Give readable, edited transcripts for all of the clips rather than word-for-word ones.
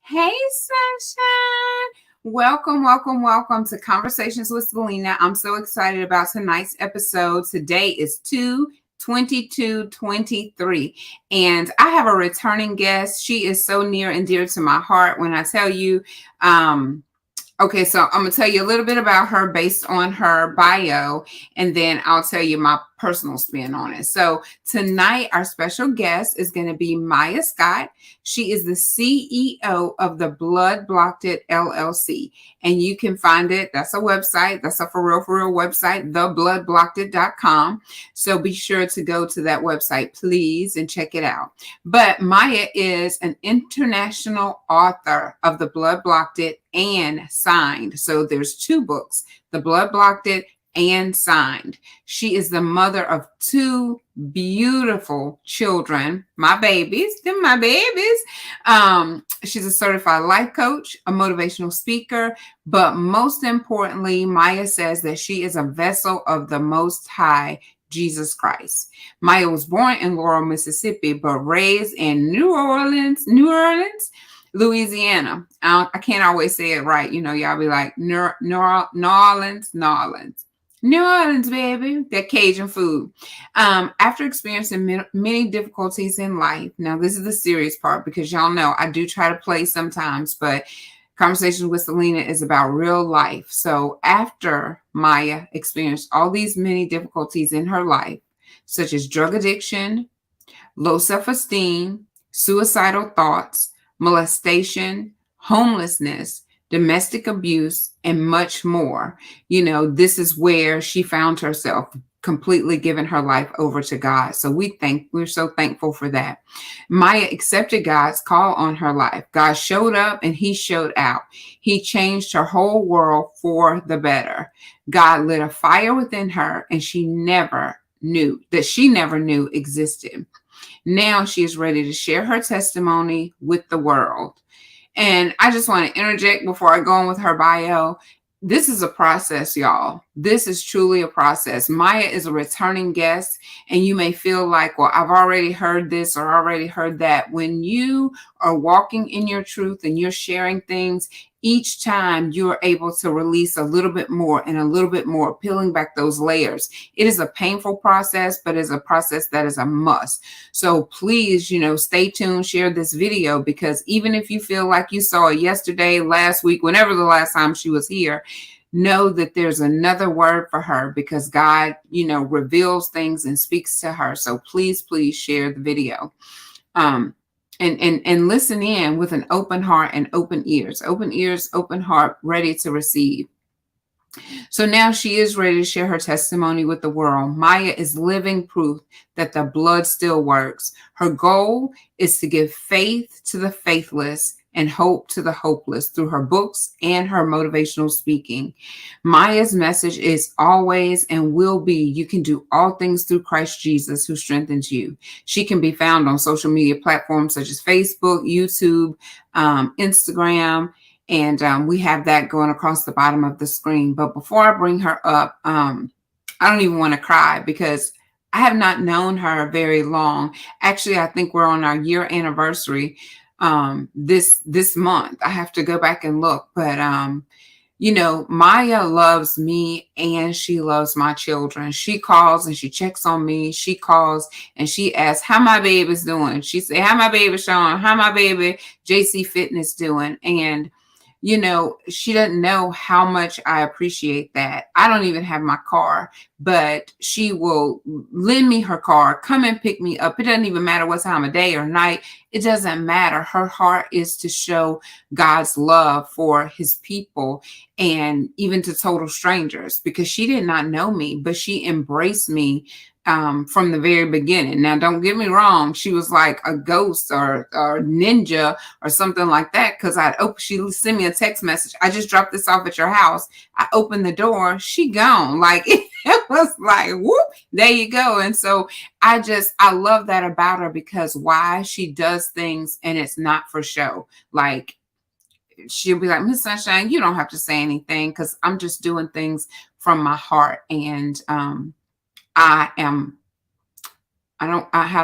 Hey, Sunshine. Welcome to Conversations with Celena. I'm so excited about tonight's episode. Today is 2/22/23, and I have a returning guest. She is so near and dear to my heart. When I tell you, okay, so I'm going to tell you a little bit about her based on her bio, and then I'll tell you my personal spin on it. So tonight, our special guest is going to be Myiah Scott. She is the CEO of the Blood Blocked It LLC, and you can find it. That's a website. That's a for real website, thebloodblockedit.com. So be sure to go to that website, please, and check it out. But Myiah is an international author of The Blood Blocked It and Signed. So there's two books, The Blood Blocked It and Signed. She is the mother of two beautiful children, my babies. She's a certified life coach, a motivational speaker, but most importantly, Myiah says that she is a vessel of the Most High, Jesus Christ. Myiah was born in Laurel, Mississippi, but raised in New Orleans, Louisiana. I can't always say it right. You know, y'all be like, New Orleans, baby, that Cajun food. After experiencing many difficulties in life, now this is the serious part because y'all know I do try to play sometimes, but Conversations with Celena is about real life. So after Myiah experienced all these many difficulties in her life, such as drug addiction, low self-esteem, suicidal thoughts, molestation, homelessness, domestic abuse, and much more. You know, this is where she found herself completely giving her life over to God. So we're so thankful for that. Myiah accepted God's call on her life. God showed up and he showed out. He changed her whole world for the better. God lit a fire within her and she never knew existed. Now she is ready to share her testimony with the world. And I just want to interject before I go on with her bio. This is a process, y'all. This is truly a process. Myiah is a returning guest, and you may feel like, well, I've already heard this or already heard that. When you are walking in your truth and you're sharing things, each time you're able to release a little bit more and a little bit more, peeling back those layers. It is a painful process, but it's a process that is a must. So please, stay tuned, share this video, because even if you feel like you saw it yesterday, last week, whenever the last time she was here, know that there's another word for her because God, reveals things and speaks to her. So please share the video. And listen in with an open heart and open ears, open heart, ready to receive. So now she is ready to share her testimony with the world. Myiah is living proof that the blood still works. Her goal is to give faith to the faithless and hope to the hopeless through her books and her motivational speaking. Myiah's message is always and will be, you can do all things through Christ Jesus who strengthens you. She can be found on social media platforms such as Facebook, YouTube, Instagram, and we have that going across the bottom of the screen. But before I bring her up, I don't even want to cry because I have not known her very long. Actually, I think we're on our year anniversary this month. I have to go back and look, but Myiah loves me and she loves my children. She calls and she checks on me. She calls and she asks how my baby's doing. She say, how my baby Sean, how my baby JC Fitness doing? And she doesn't know how much I appreciate that. I don't even have my car, but she will lend me her car, come and pick me up. It doesn't even matter what time of day or night. It doesn't matter. Her heart is to show God's love for his people and even to total strangers, because she did not know me, but she embraced me from the very beginning. Now, don't get me wrong. She was like a ghost or ninja or something like that. Cause she sent me a text message. I just dropped this off at your house. I opened the door. She gone. Like it was like, whoop, there you go. And so I love that about her, because why? She does things and it's not for show. Like she'll be like, Miss Sunshine, you don't have to say anything, cause I'm just doing things from my heart. And, how do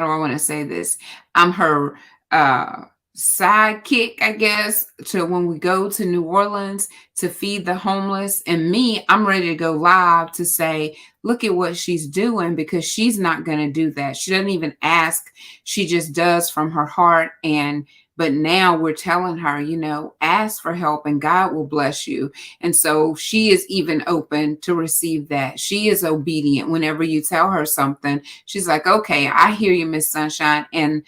I want to say this? I'm her sidekick, I guess, to when we go to New Orleans to feed the homeless. And me, I'm ready to go live to say, look at what she's doing, because she's not going to do that. She doesn't even ask. She just does from her heart. And but now we're telling her, ask for help and God will bless you. And so she is even open to receive that. She is obedient whenever you tell her something. She's like, okay, I hear you, Miss Sunshine. And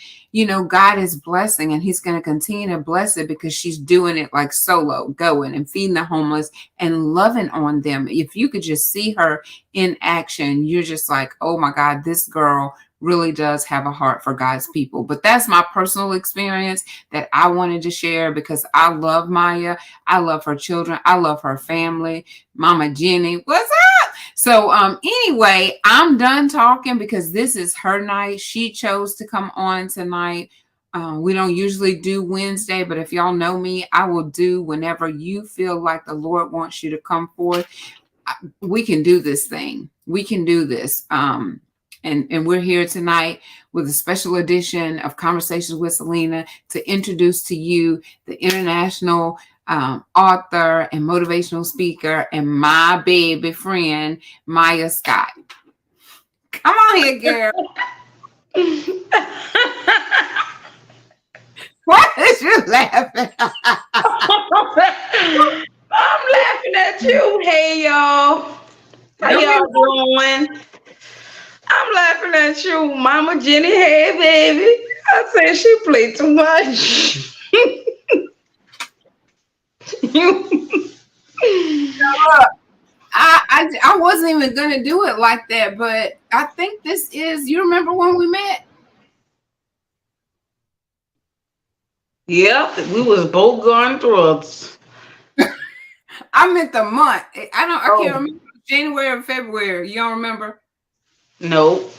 God is blessing, and he's going to continue to bless it because she's doing it like solo, going and feeding the homeless and loving on them. If you could just see her in action, you're just like, oh my God, this girl really does have a heart for God's people. But that's my personal experience that I wanted to share, because I love Myiah. I love her children. I love her family. Mama Jenny, what's up? So anyway, I'm done talking because this is her night. She chose to come on tonight. We don't usually do Wednesday, but if y'all know me, I will do whenever you feel like the Lord wants you to come forth. We can do this thing. We can do this. And we're here tonight with a special edition of Conversations with Celena to introduce to you the international author and motivational speaker and my baby friend, Myiah Scott. Come on here, girl. Why is you laughing? I'm laughing at you. Hey, y'all. How y'all doing? I'm laughing at you, Mama Jenny. Hey, baby. I said she played too much. I wasn't even gonna do it like that, but I think this is. You remember when we met? Yep, we was both going through it. I meant the month. I can't remember. January or February. You don't remember? Nope.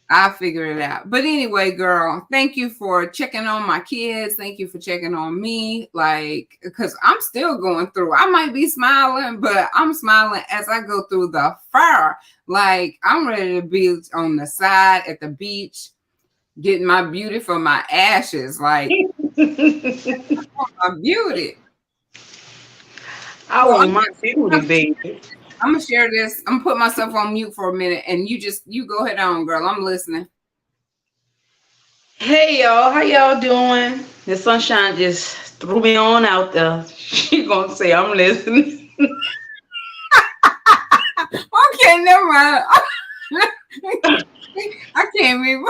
I'll figure it out. But anyway, girl, thank you for checking on my kids. Thank you for checking on me. Like, because I'm still going through. I might be smiling, but I'm smiling as I go through the fire. Like, I'm ready to be on the side at the beach, getting my beauty from my ashes. Like, my beauty. I want my beauty, baby. I'm gonna share this. I'm gonna put myself on mute for a minute, and you go ahead on, girl. I'm listening. Hey y'all, how y'all doing? The sunshine just threw me on out there. She gonna say I'm listening. Okay, never mind. I can't read.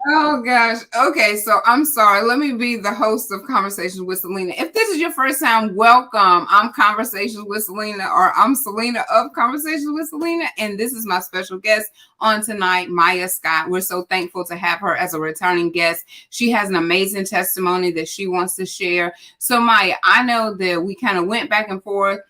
Oh gosh. Okay, so I'm sorry. Let me be the host of Conversations with Celena. If this is your first time, welcome. I'm Conversations with Celena, or I'm Celena of Conversations with Celena, and this is my special guest on tonight, Myiah Scott. We're so thankful to have her as a returning guest. She has an amazing testimony that she wants to share. So Myiah, I know that we kind of went back and forth.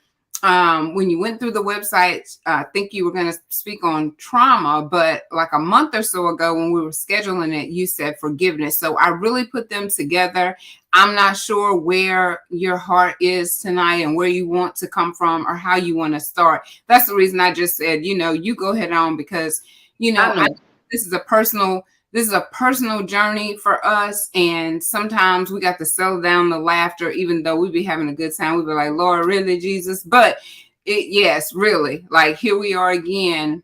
When you went through the website, I think you were going to speak on trauma, but like a month or so ago when we were scheduling it, you said forgiveness. So I really put them together. I'm not sure where your heart is tonight and where you want to come from or how you want to start. That's the reason I just said, you go ahead on, because, this is a personal journey for us. And sometimes we got to settle down the laughter, even though we be having a good time. We be like, Lord, really, Jesus? But yes, really, like here we are again,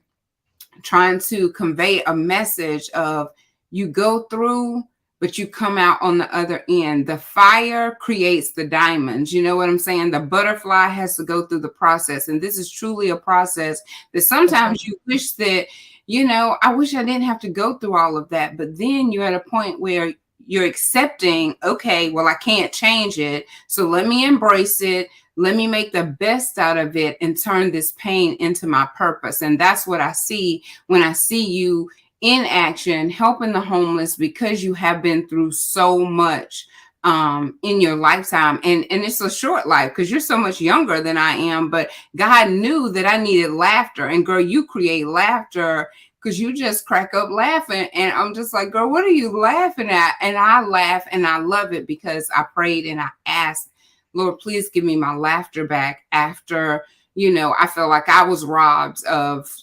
trying to convey a message of you go through, but you come out on the other end. The fire creates the diamonds. You know what I'm saying? The butterfly has to go through the process. And this is truly a process that sometimes you wish that, I wish I didn't have to go through all of that. But then you're at a point where you're accepting, okay, well, I can't change it. So let me embrace it. Let me make the best out of it and turn this pain into my purpose. And that's what I see when I see you in action, helping the homeless, because you have been through so much in your lifetime. And it's a short life because you're so much younger than I am. But God knew that I needed laughter. And girl, you create laughter because you just crack up laughing. And I'm just like, girl, what are you laughing at? And I laugh and I love it because I prayed and I asked, Lord, please give me my laughter back after, I felt like I was robbed of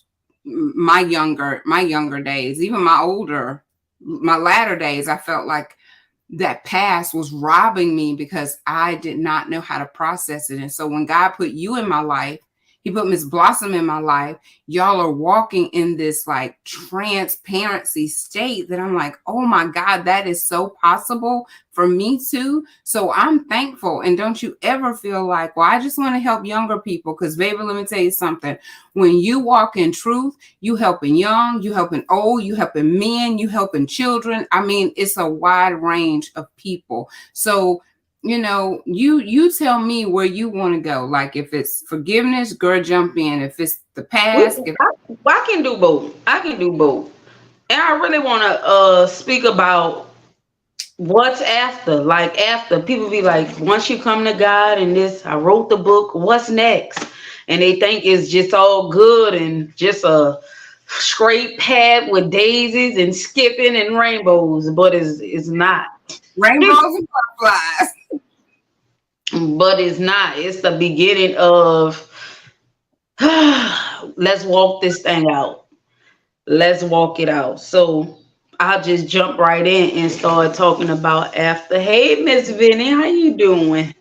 my younger days, even my older my latter days, I felt like that past was robbing me because I did not know how to process it. And so when God put you in my life, he put Miss Blossom in my life, y'all are walking in this like transparency state that I'm like, oh my God, that is so possible for me too. So I'm thankful. And don't you ever feel like, well, I just want to help younger people. Because baby, let me tell you something. When you walk in truth, you helping young, you helping old, you helping men, you helping children. I mean, it's a wide range of people. So you tell me where you want to go. Like if it's forgiveness, girl, jump in. If it's the past, I can do both. I can do both. And I really want to speak about what's after. Like after people be like, once you come to God and this, I wrote the book, what's next? And they think it's just all good and just a straight path with daisies and skipping and rainbows, but it's not. rainbows and butterflies. But it's not. It's the beginning of let's walk this thing out. Let's walk it out. So I'll just jump right in and start talking about after. Hey, Miss Vinny, how you doing?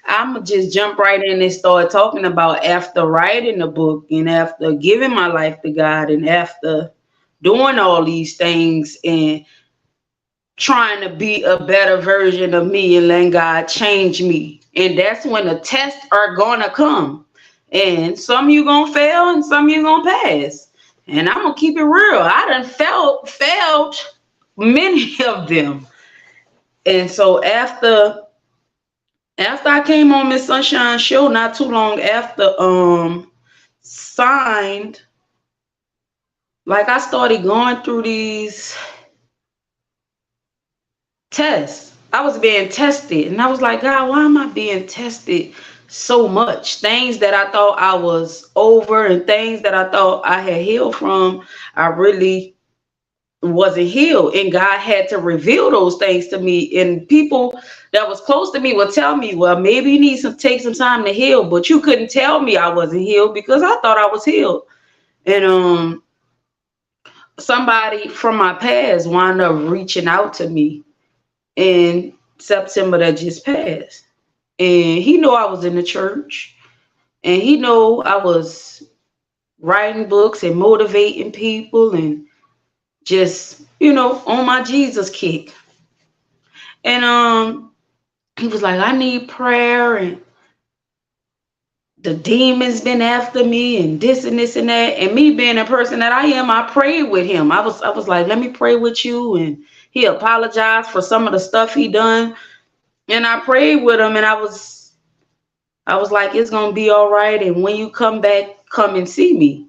I'm just jump right in and start talking about after writing the book and after giving my life to God and after doing all these things and trying to be a better version of me and letting God change me. And that's when the tests are gonna come. And some you gonna fail and some you gonna pass. And I'm gonna keep it real. I done failed many of them. And so after I came on Miss Sunshine show not too long after signed, like I started going through these tests. I was being tested and I was like, God, why am I being tested so much? Things that I thought I was over and things that I thought I had healed from, I really wasn't healed. And God had to reveal those things to me. And people that was close to me would tell me, well, maybe you need to take some time to heal, but you couldn't tell me I wasn't healed because I thought I was healed. And somebody from my past wound up reaching out to me in September that just passed. And he knew I was in the church. And he knew I was writing books and motivating people and just, on my Jesus kick. And he was like, I need prayer and the demons been after me and this and this and that. And me being a person that I am, I prayed with him. I was like, let me pray with you. And he apologized for some of the stuff he done. And I prayed with him and I was like, it's gonna be all right. And when you come back, come and see me.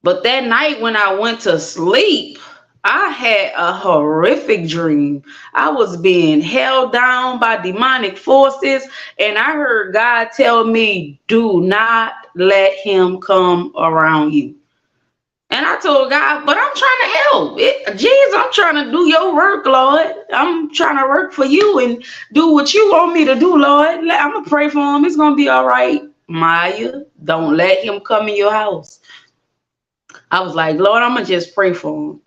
But that night when I went to sleep, I had a horrific dream. I was being held down by demonic forces, and I heard God tell me, do not let him come around you. And I told God, but I'm trying to help. Jesus, I'm trying to do your work, Lord. I'm trying to work for you and do what you want me to do, Lord. I'm going to pray for him. It's going to be all right. Myiah, don't let him come in your house. I was like, Lord, I'm going to just pray for him.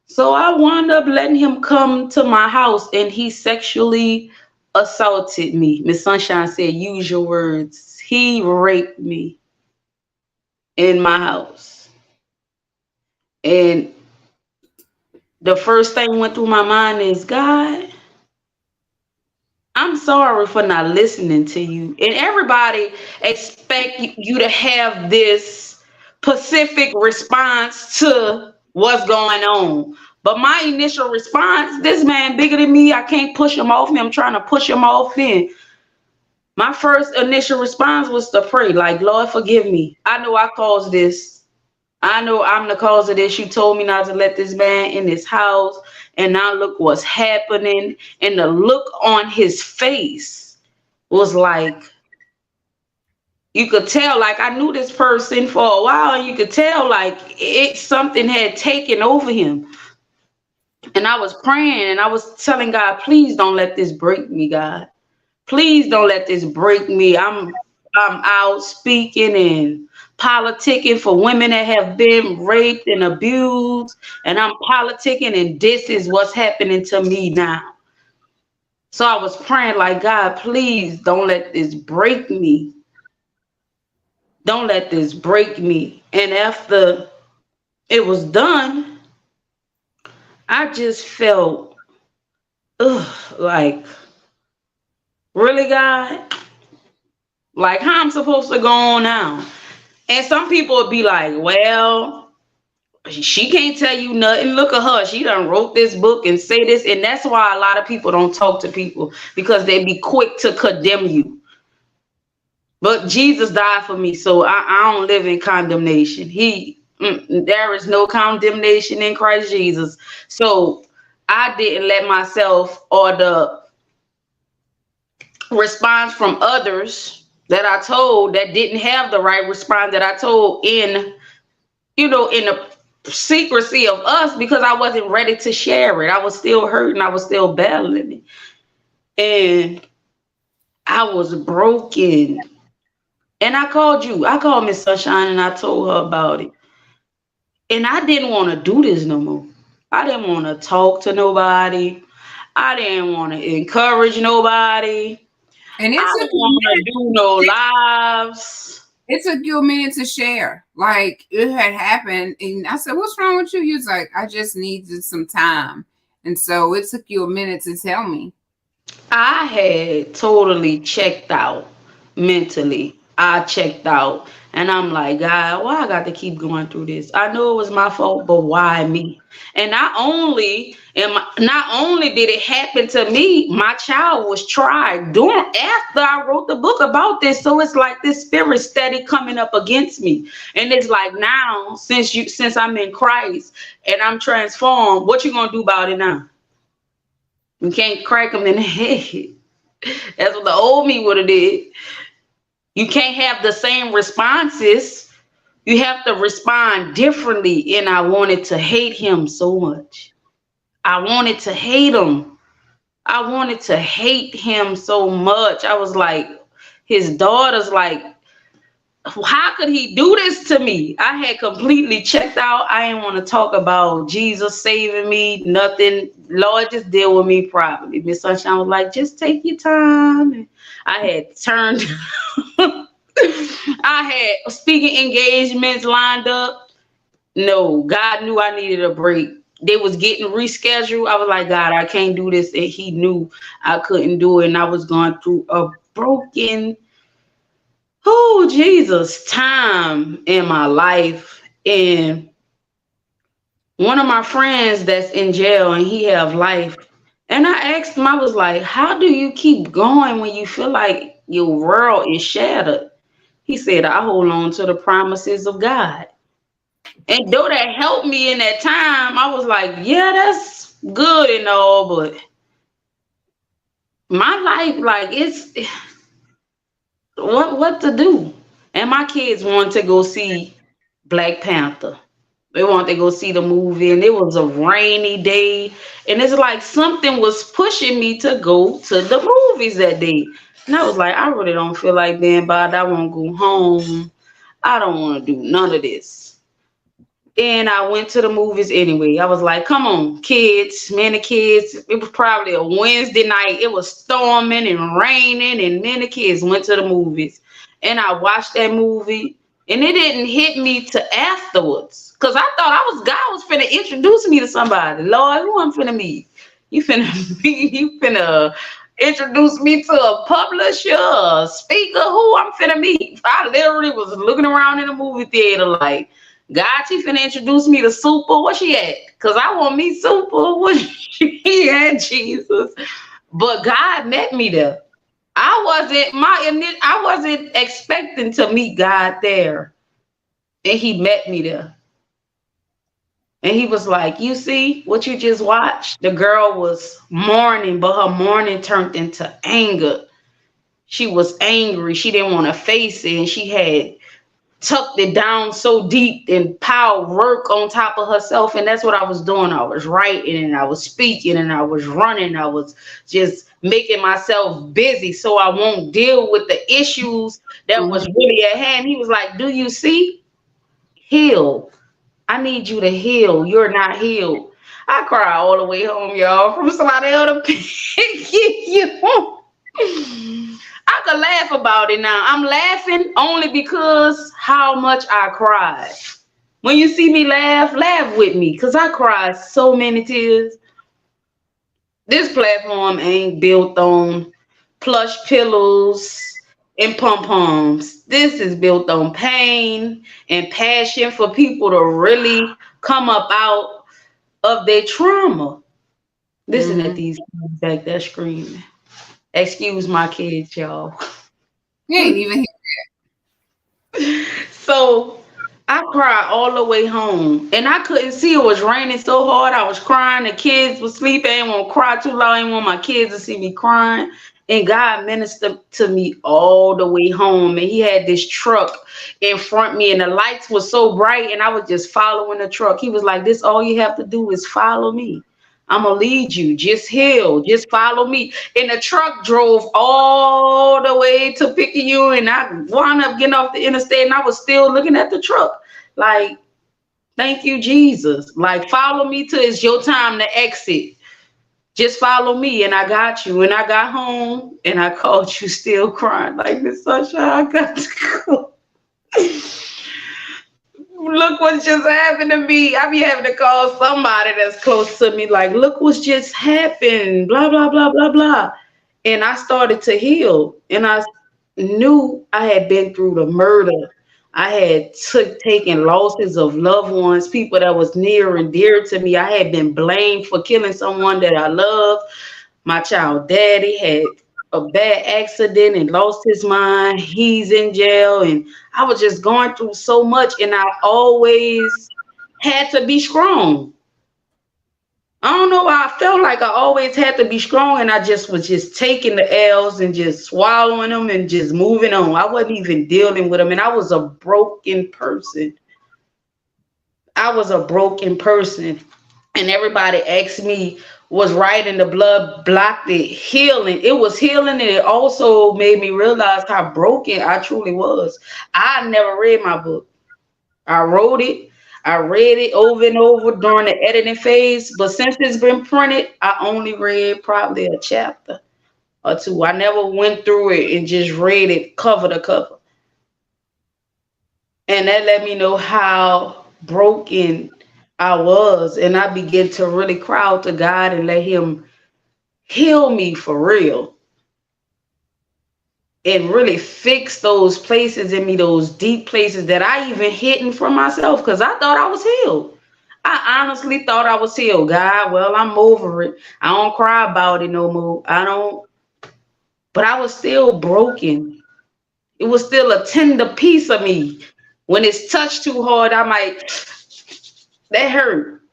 So I wound up letting him come to my house and he sexually assaulted me. Miss Sunshine said, use your words. He raped me in my house. And the first thing went through my mind is, God, I'm sorry for not listening to you. And everybody expect you to have this specific response to what's going on. But my initial response, this man bigger than me, I can't push him off me. I'm trying to push him off in. My first initial response was to pray, like, Lord, forgive me. I know I caused this. I know I'm the cause of this. You told me not to let this man in this house. And now look what's happening. And the look on his face was like, you could tell, like, I knew this person for a while, and you could tell, like, something had taken over him. And I was praying, and I was telling God, please don't let this break me, God. Please don't let this break me. I'm out speaking and politicking for women that have been raped and abused, and I'm politicking, and this is what's happening to me now. So I was praying like, God, please don't let this break me. Don't let this break me. And after it was done, I just felt, like, really, God? Like, how I'm supposed to go on now? And some people would be like, well, she can't tell you nothing. Look at her. She done wrote this book and say this. And that's why a lot of people don't talk to people, because they be quick to condemn you. But Jesus died for me, so I don't live in condemnation. There is no condemnation in Christ Jesus. So I didn't let myself, or the response from others that I told that didn't have the right response that I told in the secrecy of us, because I wasn't ready to share it. I was still hurting. I was still battling it. And I was broken. And I called you. I called Miss Sunshine and I told her about it. And I didn't want to do this no more. I didn't want to talk to nobody. I didn't want to encourage nobody. And I didn't want to do no lives. It took you a minute to share. Like, it had happened. And I said, what's wrong with you? You was like, I just needed some time. And so it took you a minute to tell me. I had totally checked out mentally. I checked out. And I'm like, God, why I got to keep going through this? I know it was my fault, but why me? And not only did it happen to me, my child was tried after I wrote the book about this. So it's like this spirit steady coming up against me. And it's like, now, since I'm in Christ and I'm transformed, what you gonna do about it now? You can't crack them in the head. That's what the old me would have did. You can't have the same responses. You have to respond differently. And I wanted to hate him so much. I wanted to hate him. I wanted to hate him so much. I was like, his daughter's like, how could he do this to me? I had completely checked out. I didn't want to talk about Jesus saving me, nothing. Lord, just deal with me properly. Miss Sunshine was like, just take your time. And I had turned, I had speaking engagements lined up. No, God knew I needed a break. They was getting rescheduled. I was like, God, I can't do this. And he knew I couldn't do it. And I was going through a broken, Jesus, time in my life. And one of my friends that's in jail and he have life. And I asked him, I was like, how do you keep going when you feel like your world is shattered? He said, I hold on to the promises of God. And though that helped me in that time, I was like, yeah, that's good and all, but my life, like, it's what to do. And my kids wanted to go see Black Panther. They wanted to go see the movie, and it was a rainy day. And it's like something was pushing me to go to the movies that day. And I was like, I really don't feel like being bothered. I want to go home. I don't want to do none of this. And I went to the movies anyway. I was like, come on, kids, me and the kids. It was probably a Wednesday night. It was storming and raining, and me and the kids went to the movies. And I watched that movie, and it didn't hit me to afterwards. Because I thought God was finna introduce me to somebody. Lord, who I'm finna meet? You finna introduce me to a publisher, a speaker, who I'm finna meet. I literally was looking around in the movie theater like, God, she finna introduce me to Super. Where she at? Because I want me Super. Where she at, Jesus? But God met me there. I wasn't expecting to meet God there. And he met me there. And he was like, you see what you just watched? The girl was mourning, but her mourning turned into anger. She was angry. She didn't want to face it. And she had tucked it down so deep and piled work on top of herself. And that's what I was doing. I was writing and I was speaking and I was running. I was just making myself busy so I won't deal with the issues that was really at hand. He was like, do you see? Heal. I need you to heal. You're not healed. I cry all the way home, y'all, from somebody else to pick you. I could laugh about it now. I'm laughing only because how much I cried. When you see me laugh, laugh with me, because I cried so many tears. This platform ain't built on plush pillows and pom-poms. This is built on pain and passion for people to really come up out of their trauma. Listen at these kids back there screaming. Excuse my kids, y'all. You ain't even So I cried all the way home, and I couldn't see. It was raining so hard. I was crying. The kids were sleeping. I didn't want to cry too loud. I didn't want my kids to see me crying. And God ministered to me all the way home. And He had this truck in front of me, and the lights were so bright, and I was just following the truck. He was like, "This all you have to do is follow me. I'm gonna lead you. Just heal. Just follow me." And the truck drove all the way to Picayune, and I wound up getting off the interstate, and I was still looking at the truck, like, "Thank you, Jesus. Like, follow me till it's your time to exit. Just follow me, and I got you." And I got home, and I called you, still crying, like, "Miss Sunshine, I got to go." Look what just happened to me. I be having to call somebody that's close to me, like, "Look what's just happened, blah, blah, blah, blah, blah." And I started to heal. And I knew I had been through the murder. I had taken losses of loved ones, people that was near and dear to me. I had been blamed for killing someone that I loved. My child daddy had a bad accident and lost his mind. He's in jail, and I was just going through so much, and I always had to be strong. I don't know why I felt like I always had to be strong, and I just was just taking the L's and just swallowing them and just moving on. I wasn't even dealing with them, and I was a broken person. I was a broken person. And everybody asked me, was writing the blood blocked it healing? It was healing, and it also made me realize how broken I truly was. I never read my book. I wrote it. I read it over and over during the editing phase, but since it's been printed, I only read probably a chapter or two. I never went through it and just read it cover to cover. And that let me know how broken I was. And I began to really cry out to God and let Him heal me for real. And really fix those places in me, those deep places that I even hidden from myself, because I thought I was healed. I honestly thought I was healed. God, well, I'm over it. I don't cry about it no more. I don't. But I was still broken. It was still a tender piece of me. When it's touched too hard, I might, that hurt,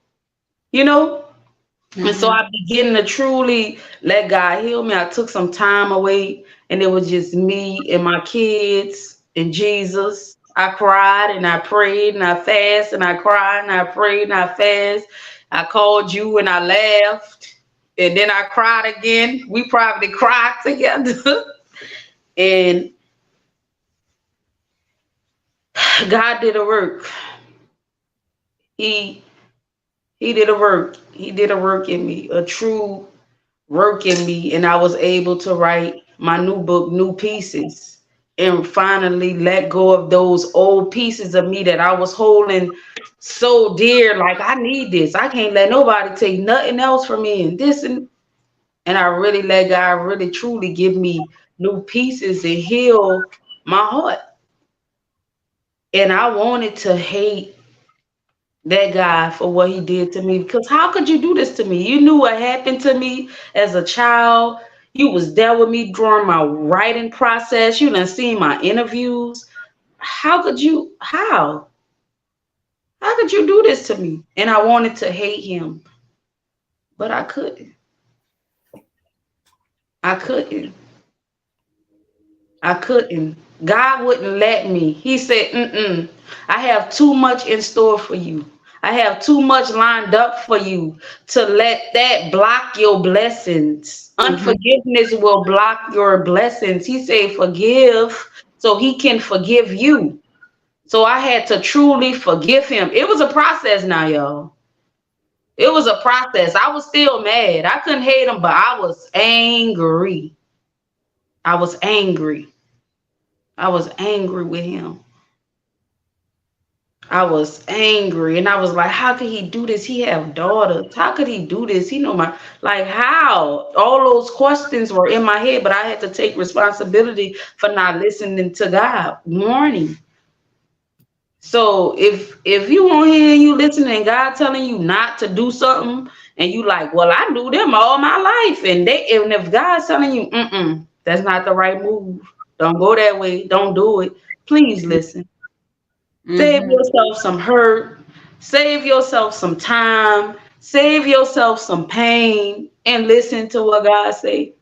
you know? And so I began to truly let God heal me. I took some time away, and it was just me and my kids and Jesus. I cried and I prayed and I fasted and I cried and I prayed and I fasted. I called you and I laughed, and then I cried again. We probably cried together. And God did a work. He did a work. He did a work in me, a true work in me. And I was able to write my new book, New Pieces, and finally let go of those old pieces of me that I was holding so dear. Like, I need this. I can't let nobody take nothing else from me, and this. And I really let God really truly give me new pieces and heal my heart. And I wanted to hate that guy for what he did to me, because how could you do this to me? You knew what happened to me as a child. You was there with me during my writing process. You done seen my interviews. How could you do this to me? And I wanted to hate him, but I couldn't. I couldn't God wouldn't let me. He said, I have too much in store for you. I have too much lined up for you to let that block your blessings. Mm-hmm. Unforgiveness will block your blessings. He said, forgive so he can forgive you. So I had to truly forgive him. It was a process now, y'all. It was a process. I was still mad. I couldn't hate him, but I was angry. I was angry. I was angry with him. I was angry and I was like, how could he do this? He have daughters. How could he do this? He know my like how? All those questions were in my head, but I had to take responsibility for not listening to God warning. So if you on here and you listening and God telling you not to do something and you like, well, I knew them all my life and if God's telling you, that's not the right move. Don't go that way. Don't do it. Please listen. Save Mm-hmm. yourself some hurt. Save yourself some time. Save yourself some pain and listen to what God say.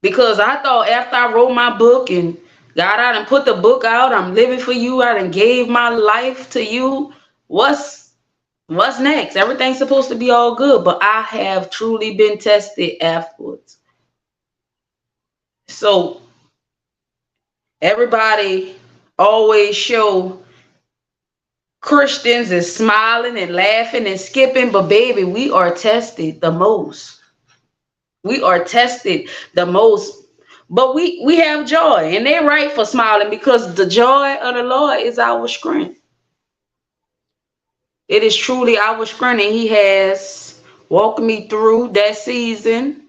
Because I thought after I wrote my book and God, I done put the book out. I'm living for you. I done gave my life to you. What's next? Everything's supposed to be all good, but I have truly been tested afterwards. So everybody always show Christians is smiling and laughing and skipping, but baby, we are tested the most. We are tested the most. But we have joy, and they're right for smiling because the joy of the Lord is our strength. It is truly our strength, and He has walked me through that season.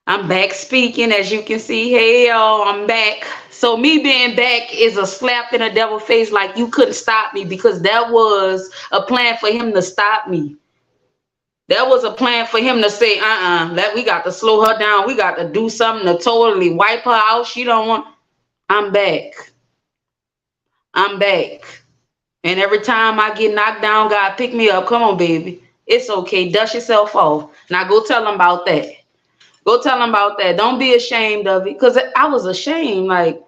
I'm back speaking, as you can see. Hey, y'all, I'm back. So me being back is a slap in the devil's face, like you couldn't stop me because that was a plan for him to stop me. That was a plan for him to say, we got to slow her down. We got to do something to totally wipe her out. She don't want. I'm back. I'm back. And every time I get knocked down, God pick me up. Come on, baby. It's okay. Dust yourself off. Now go tell them about that. Go tell them about that. Don't be ashamed of it. Because I was ashamed. Like,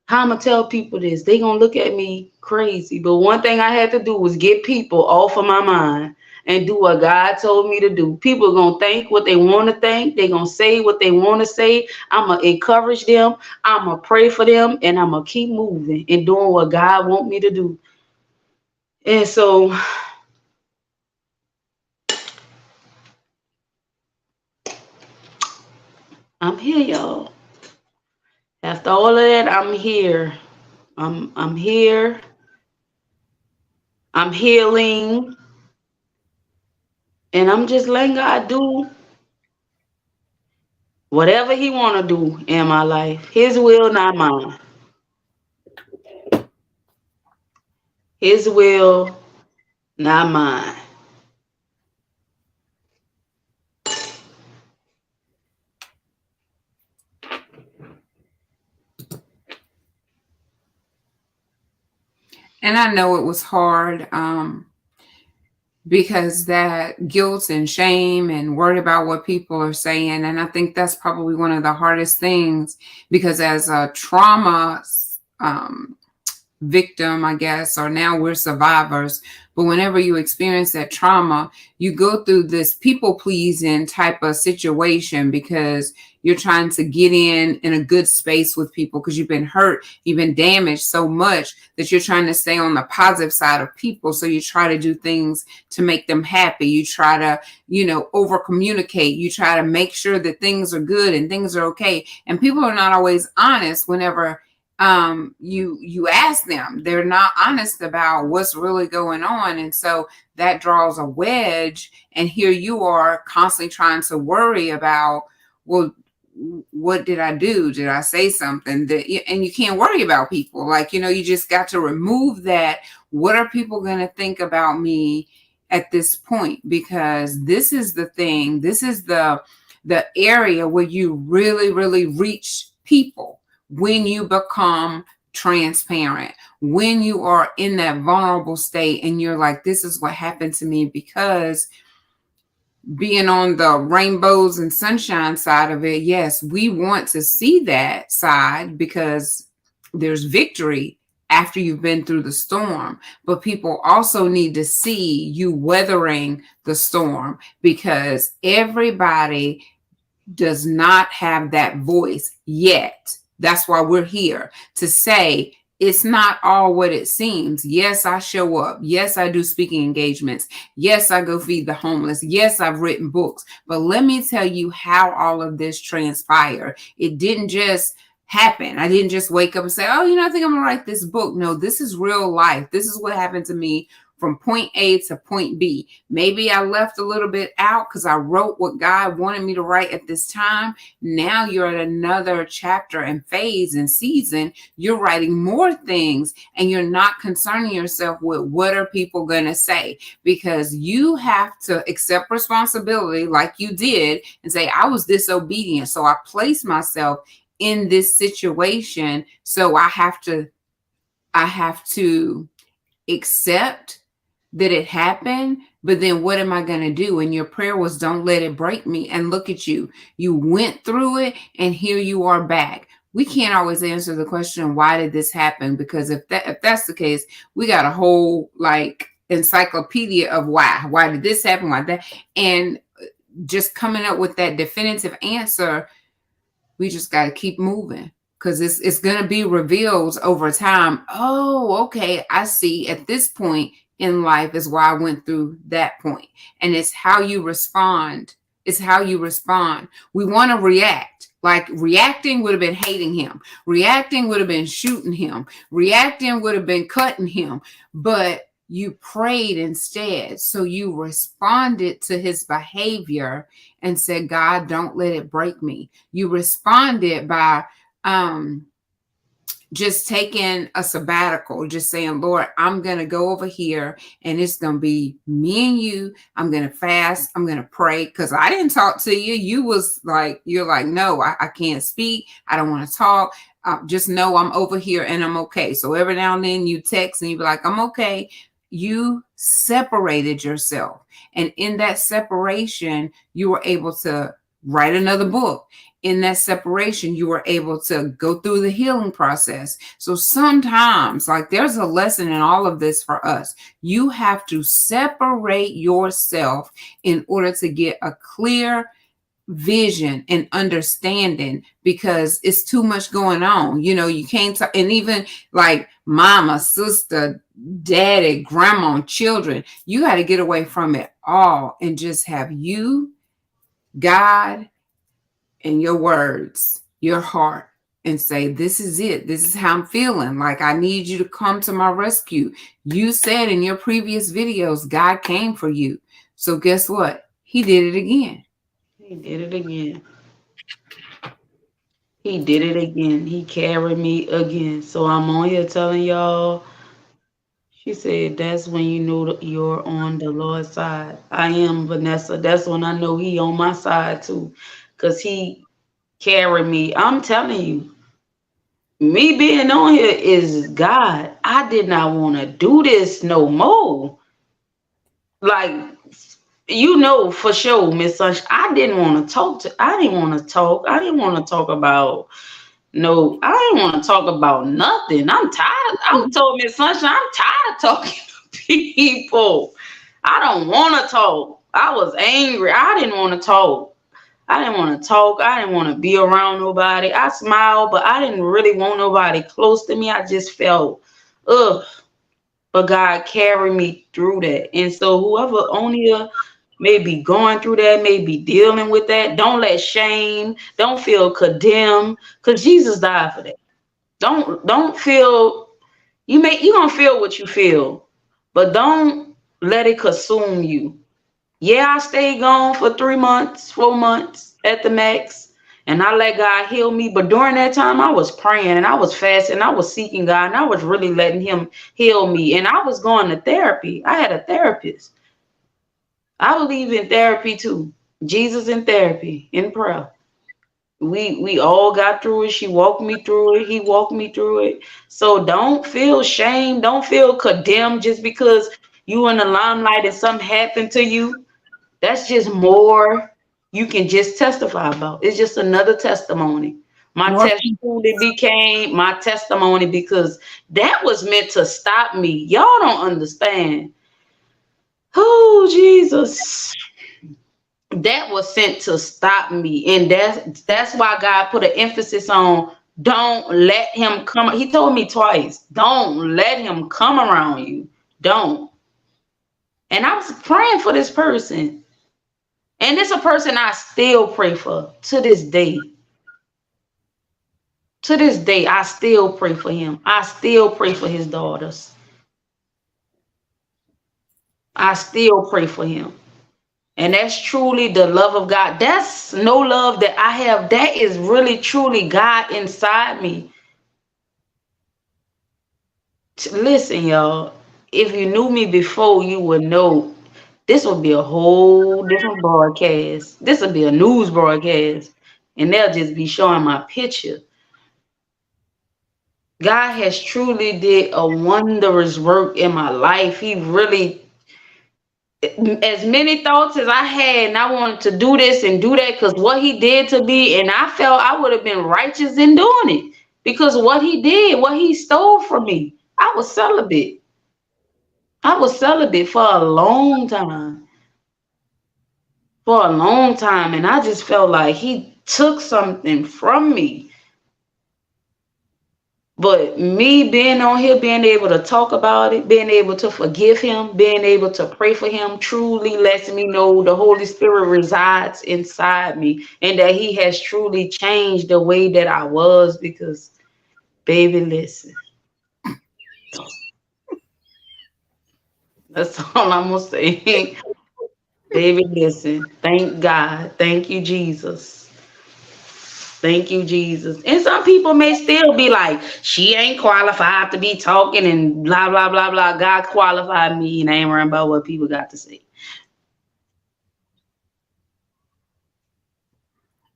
how I'm going to tell people this? They going to look at me crazy. But one thing I had to do was get people off of my mind and do what God told me to do. People are going to think what they want to think. They're going to say what they want to say. I'm going to encourage them. I'm going to pray for them. And I'm going to keep moving and doing what God want me to do. And so I'm here, y'all. After all of that, I'm here. I'm here. I'm healing. And I'm just letting God do whatever He want to do in my life. His will, not mine. His will, not mine. And I know it was hard because that guilt and shame and worried about what people are saying. And I think that's probably one of the hardest things because as a trauma victim, I guess, or now we're survivors. But whenever you experience that trauma, you go through this people pleasing type of situation because you're trying to get in a good space with people because you've been hurt, you've been damaged so much that you're trying to stay on the positive side of people. So you try to do things to make them happy. You try to, over communicate. You try to make sure that things are good and things are okay. And people are not always honest whenever you ask them. They're not honest about what's really going on, and so that draws a wedge. And here you are constantly trying to worry about, well, what did I do? Did I say something and you can't worry about people? Like, you just got to remove that. What are people going to think about me at this point? Because this is the thing. This is the area where you really, really reach people. When you become transparent, when you are in that vulnerable state and you're like, this is what happened to me because being on the rainbows and sunshine side of it, yes, we want to see that side because there's victory after you've been through the storm. But people also need to see you weathering the storm, because everybody does not have that voice yet. That's why we're here to say it's not all what it seems. Yes, I show up. Yes, I do speaking engagements. Yes, I go feed the homeless. Yes, I've written books. But let me tell you how all of this transpired. It didn't just happen. I didn't just wake up and say, oh, I think I'm going to write this book. No, this is real life. This is what happened to me from point A to point B. Maybe I left a little bit out because I wrote what God wanted me to write at this time. Now you're at another chapter and phase and season. You're writing more things, and you're not concerning yourself with what are people going to say, because you have to accept responsibility like you did and say, I was disobedient. So I placed myself in this situation. So I have to accept that it happened, but then what am I going to do? And your prayer was, don't let it break me. And look at you. You went through it, and here you are back. We can't always answer the question, why did this happen? Because if that's the case, we got a whole encyclopedia of why. Why did this happen? Why that? And just coming up with that definitive answer, we just got to keep moving. Because it's going to be revealed over time. Oh, okay, I see. At this point in life is why I went through that point. And it's how you respond. It's how you respond. We want to react. Like, reacting would have been hating him. Reacting would have been shooting him. Reacting would have been cutting him. But you prayed instead. So you responded to his behavior and said, God, don't let it break me. You responded by just taking a sabbatical, just saying, Lord, I'm going to go over here and it's going to be me and you. I'm going to fast. I'm going to pray, because I didn't talk to you. You're like, no, I can't speak. I don't want to talk. Just know I'm over here and I'm okay. So every now and then you text and you be like, I'm okay. You separated yourself. And in that separation, you were able to write another book. In that separation, you were able to go through the healing process. So sometimes, there's a lesson in all of this for us. You have to separate yourself in order to get a clear vision and understanding, because it's too much going on. You can't talk, and even like mama, sister, daddy, grandma, children, you got to get away from it all and just have you, God, and your words, your heart, and say, this is it. This is how I'm feeling. Like, I need you to come to my rescue. You said in your previous videos, God came for you. So guess what? He did it again. He did it again. He did it again. He carried me again. So I'm on here telling y'all, she said, that's when you know that you're on the Lord's side. I am, Vanessa. That's when I know he on my side too. Because he carried me. I'm telling you, me being on here is God. I did not want to do this no more. Like, for sure, Miss Sunshine, I didn't want to talk. I didn't want to talk. I didn't want to talk about I didn't want to talk about nothing. I'm tired. I told Miss Sunshine, I'm tired of talking to people. I don't want to talk. I was angry. I didn't want to talk. I didn't want to talk. I didn't want to be around nobody. I smiled, but I didn't really want nobody close to me. I just felt, ugh. But God carried me through that. And so whoever on here may be going through that, may be dealing with that, don't let shame, don't feel condemned, because Jesus died for that. Don't feel, you're gonna feel what you feel, but don't let it consume you. Yeah, I stayed gone for 3 months, 4 months at the max, and I let God heal me. But during that time, I was praying and I was fasting, I was seeking God, and I was really letting him heal me. And I was going to therapy. I had a therapist. I believe in therapy too. Jesus in therapy, in prayer. We all got through it. She walked me through it. He walked me through it. So don't feel shame. Don't feel condemned just because you in the limelight and something happened to you. That's just more you can just testify about. It's just another testimony. My More test truly became my testimony because that was meant to stop me. Y'all don't understand. Oh, Jesus. That was sent to stop me. And that's why God put an emphasis on don't let him come. He told me twice, don't let him come around you. Don't. And I was praying for this person. And it's a person I still pray for to this day. To this day, I still pray for him. I still pray for his daughters. I still pray for him. And that's truly the love of God. That's no love that I have. That is really, truly God inside me. Listen, y'all. If you knew me before, you would know this would be a whole different broadcast. This would be a news broadcast. And they'll just be showing my picture. God has truly did a wondrous work in my life. He really, as many thoughts as I had, and I wanted to do this and do that because what he did to me, and I felt I would have been righteous in doing it because what he did, what he stole from me. I was celibate. I was celibate for a long time. For a long time. And I just felt like he took something from me. But me being on here, being able to talk about it, being able to forgive him, being able to pray for him, truly lets me know the Holy Spirit resides inside me and that he has truly changed the way that I was because, baby, listen. That's all I'm going to say. Baby, listen. Thank God. Thank you, Jesus. Thank you, Jesus. And some people may still be like, she ain't qualified to be talking and blah, blah, blah, blah. God qualified me and I ain't worrying about what people got to say.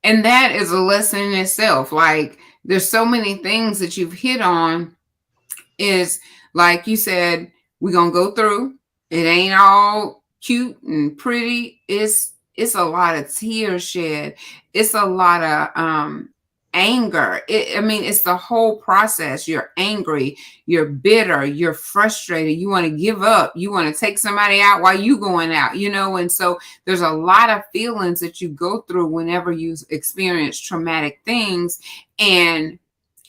And that is a lesson in itself. Like, there's so many things that you've hit on. Is like you said, we're gonna go through. It ain't all cute and pretty. It's a lot of tears shed. It's a lot of anger. I mean, it's the whole process. You're angry, you're bitter, you're frustrated, you want to give up, you want to take somebody out while you going out, and so there's a lot of feelings that you go through whenever you experience traumatic things, and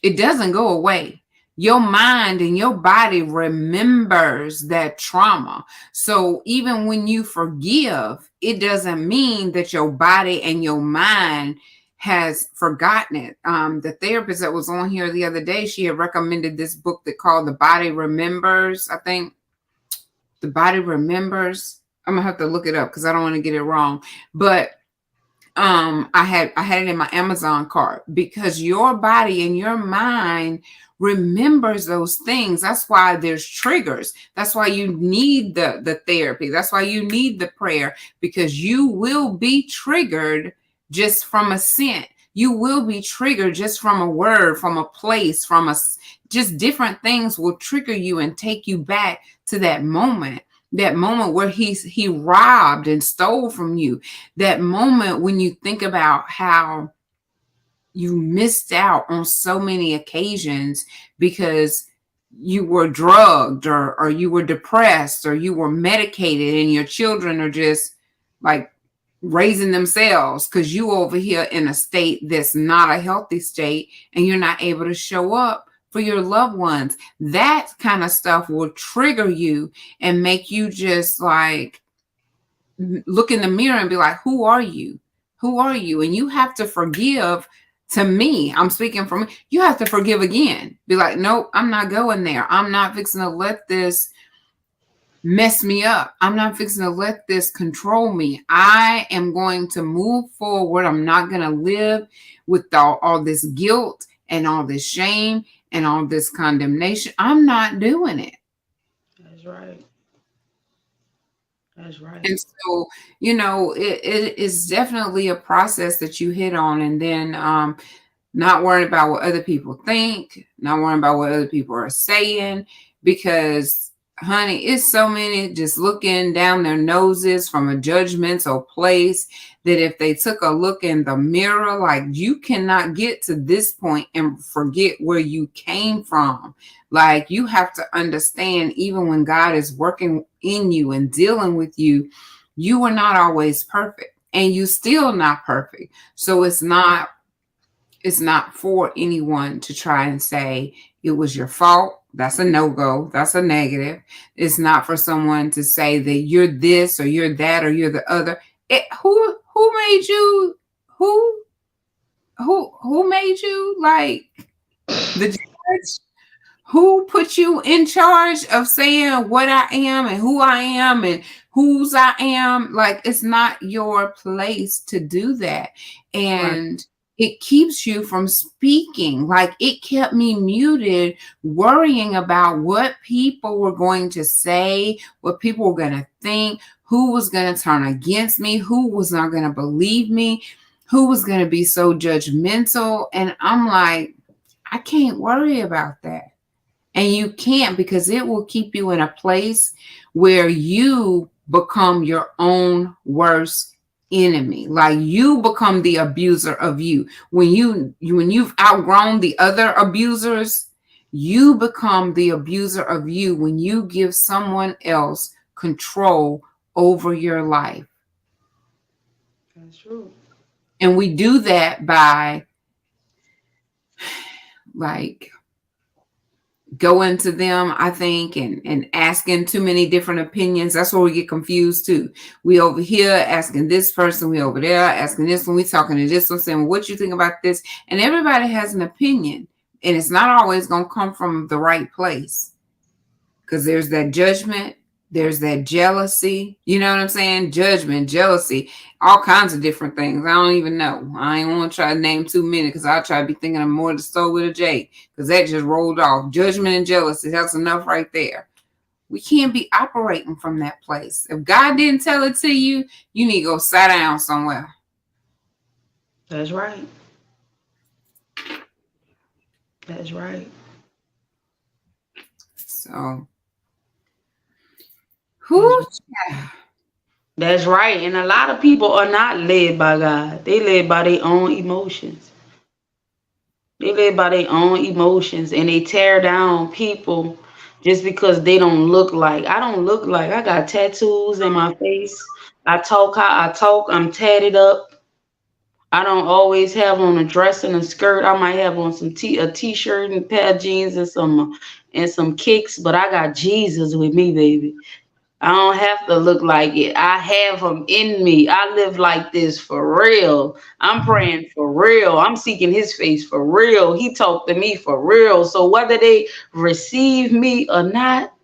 it doesn't go away. Your mind and your body remembers that trauma. So even when you forgive, it doesn't mean that your body and your mind has forgotten it. The therapist that was on here the other day, she had recommended this book that called The Body Remembers. I think The Body Remembers. I'm gonna have to look it up because I don't want to get it wrong. But I had it in my Amazon cart because your body and your mind remembers those things. That's why there's triggers. That's why you need the therapy. That's why you need the prayer, because you will be triggered just from a scent. You will be triggered just from a word, from a place, just different things will trigger you and take you back to that moment. That moment where he robbed and stole from you. That moment when you think about how you missed out on so many occasions because you were drugged or you were depressed or you were medicated, and your children are just like raising themselves because you over here in a state that's not a healthy state, and you're not able to show up for your loved ones. That kind of stuff will trigger you and make you just like look in the mirror and be like, who are you? Who are you? And you have to forgive. To me, I'm speaking for me. You have to forgive again. Be like, nope, I'm not going there. I'm not fixing to let this mess me up. I'm not fixing to let this control me. I am going to move forward. I'm not going to live with all this guilt and all this shame and all this condemnation. I'm not doing it. That's right. That's right. And so, it is definitely a process that you hit on. And then not worrying about what other people think, not worrying about what other people are saying, because honey, it's so many just looking down their noses from a judgmental place that if they took a look in the mirror, like, you cannot get to this point and forget where you came from. Like, you have to understand, even when God is working in you and dealing with you, you are not always perfect, and you still not perfect. So it's not for anyone to try and say it was your fault. That's a no-go. That's a negative. It's not for someone to say that you're this or you're that or you're the other. Who made you? Who made you? Like, the judge? Who put you in charge of saying what I am and who I am and whose I am? Like, it's not your place to do that. And right. It keeps you from speaking. Like, it kept me muted, worrying about what people were going to say, what people were going to think, who was going to turn against me, who was not going to believe me, who was going to be so judgmental. And I'm like, I can't worry about that. And you can't, because it will keep you in a place where you become your own worst enemy. Like, you become the abuser of you. When you've outgrown the other abusers, you become the abuser of you when you give someone else control over your life. That's true. And we do that by, like, going to them, I think, and asking too many different opinions. That's where we get confused too. We over here asking this person, we over there asking this one, we talking to this one, saying, well, what you think about this? And everybody has an opinion, and it's not always going to come from the right place, because there's that judgment, there's that jealousy. You know what I'm saying? Judgment, jealousy, all kinds of different things. I don't even know. I ain't want to try to name too many, because I'll try to be thinking of more to start with a J, because that just rolled off. Judgment and jealousy, that's enough right there. We can't be operating from that place. If God didn't tell it to you, you need to go sit down somewhere. That's right. That's right. So, that's right. And a lot of people are not led by God. They led by their own emotions. They live by their own emotions, and they tear down people just because they don't look like. I don't look like. I got tattoos in my face. I talk how I talk. I'm tatted up. I don't always have on a dress and a skirt. I might have on a t-shirt and a pair of jeans and some kicks, but I got Jesus with me, baby. I don't have to look like it. I have him in me. I live like this for real. I'm praying for real. I'm seeking his face for real. He talked to me for real. So whether they receive me or not,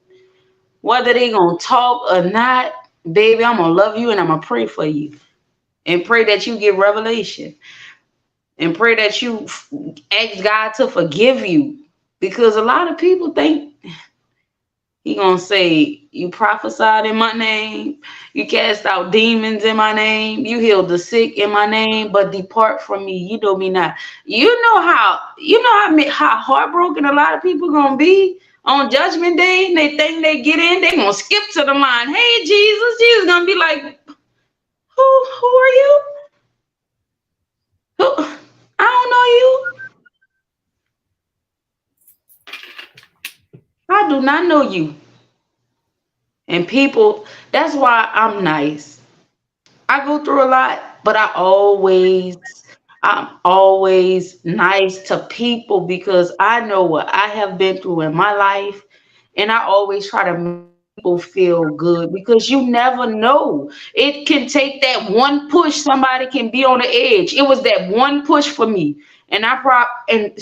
whether they gonna talk or not, baby, I'm gonna love you and I'm gonna pray for you. And pray that you get revelation. And pray that you ask God to forgive you. Because a lot of people think he gonna say, you prophesied in my name, you cast out demons in my name, you healed the sick in my name, but depart from me, you know me not. How heartbroken a lot of people gonna be on Judgment Day, and they think they get in, they gonna skip to the line. Hey, Jesus. Jesus gonna be like, who are you? Who? I don't know you. I do not know you. And people, that's why I'm nice. I go through a lot, but I'm always nice to people because I know what I have been through in my life. And I always try to make people feel good because you never know. It can take that one push. Somebody can be on the edge. It was that one push for me. And and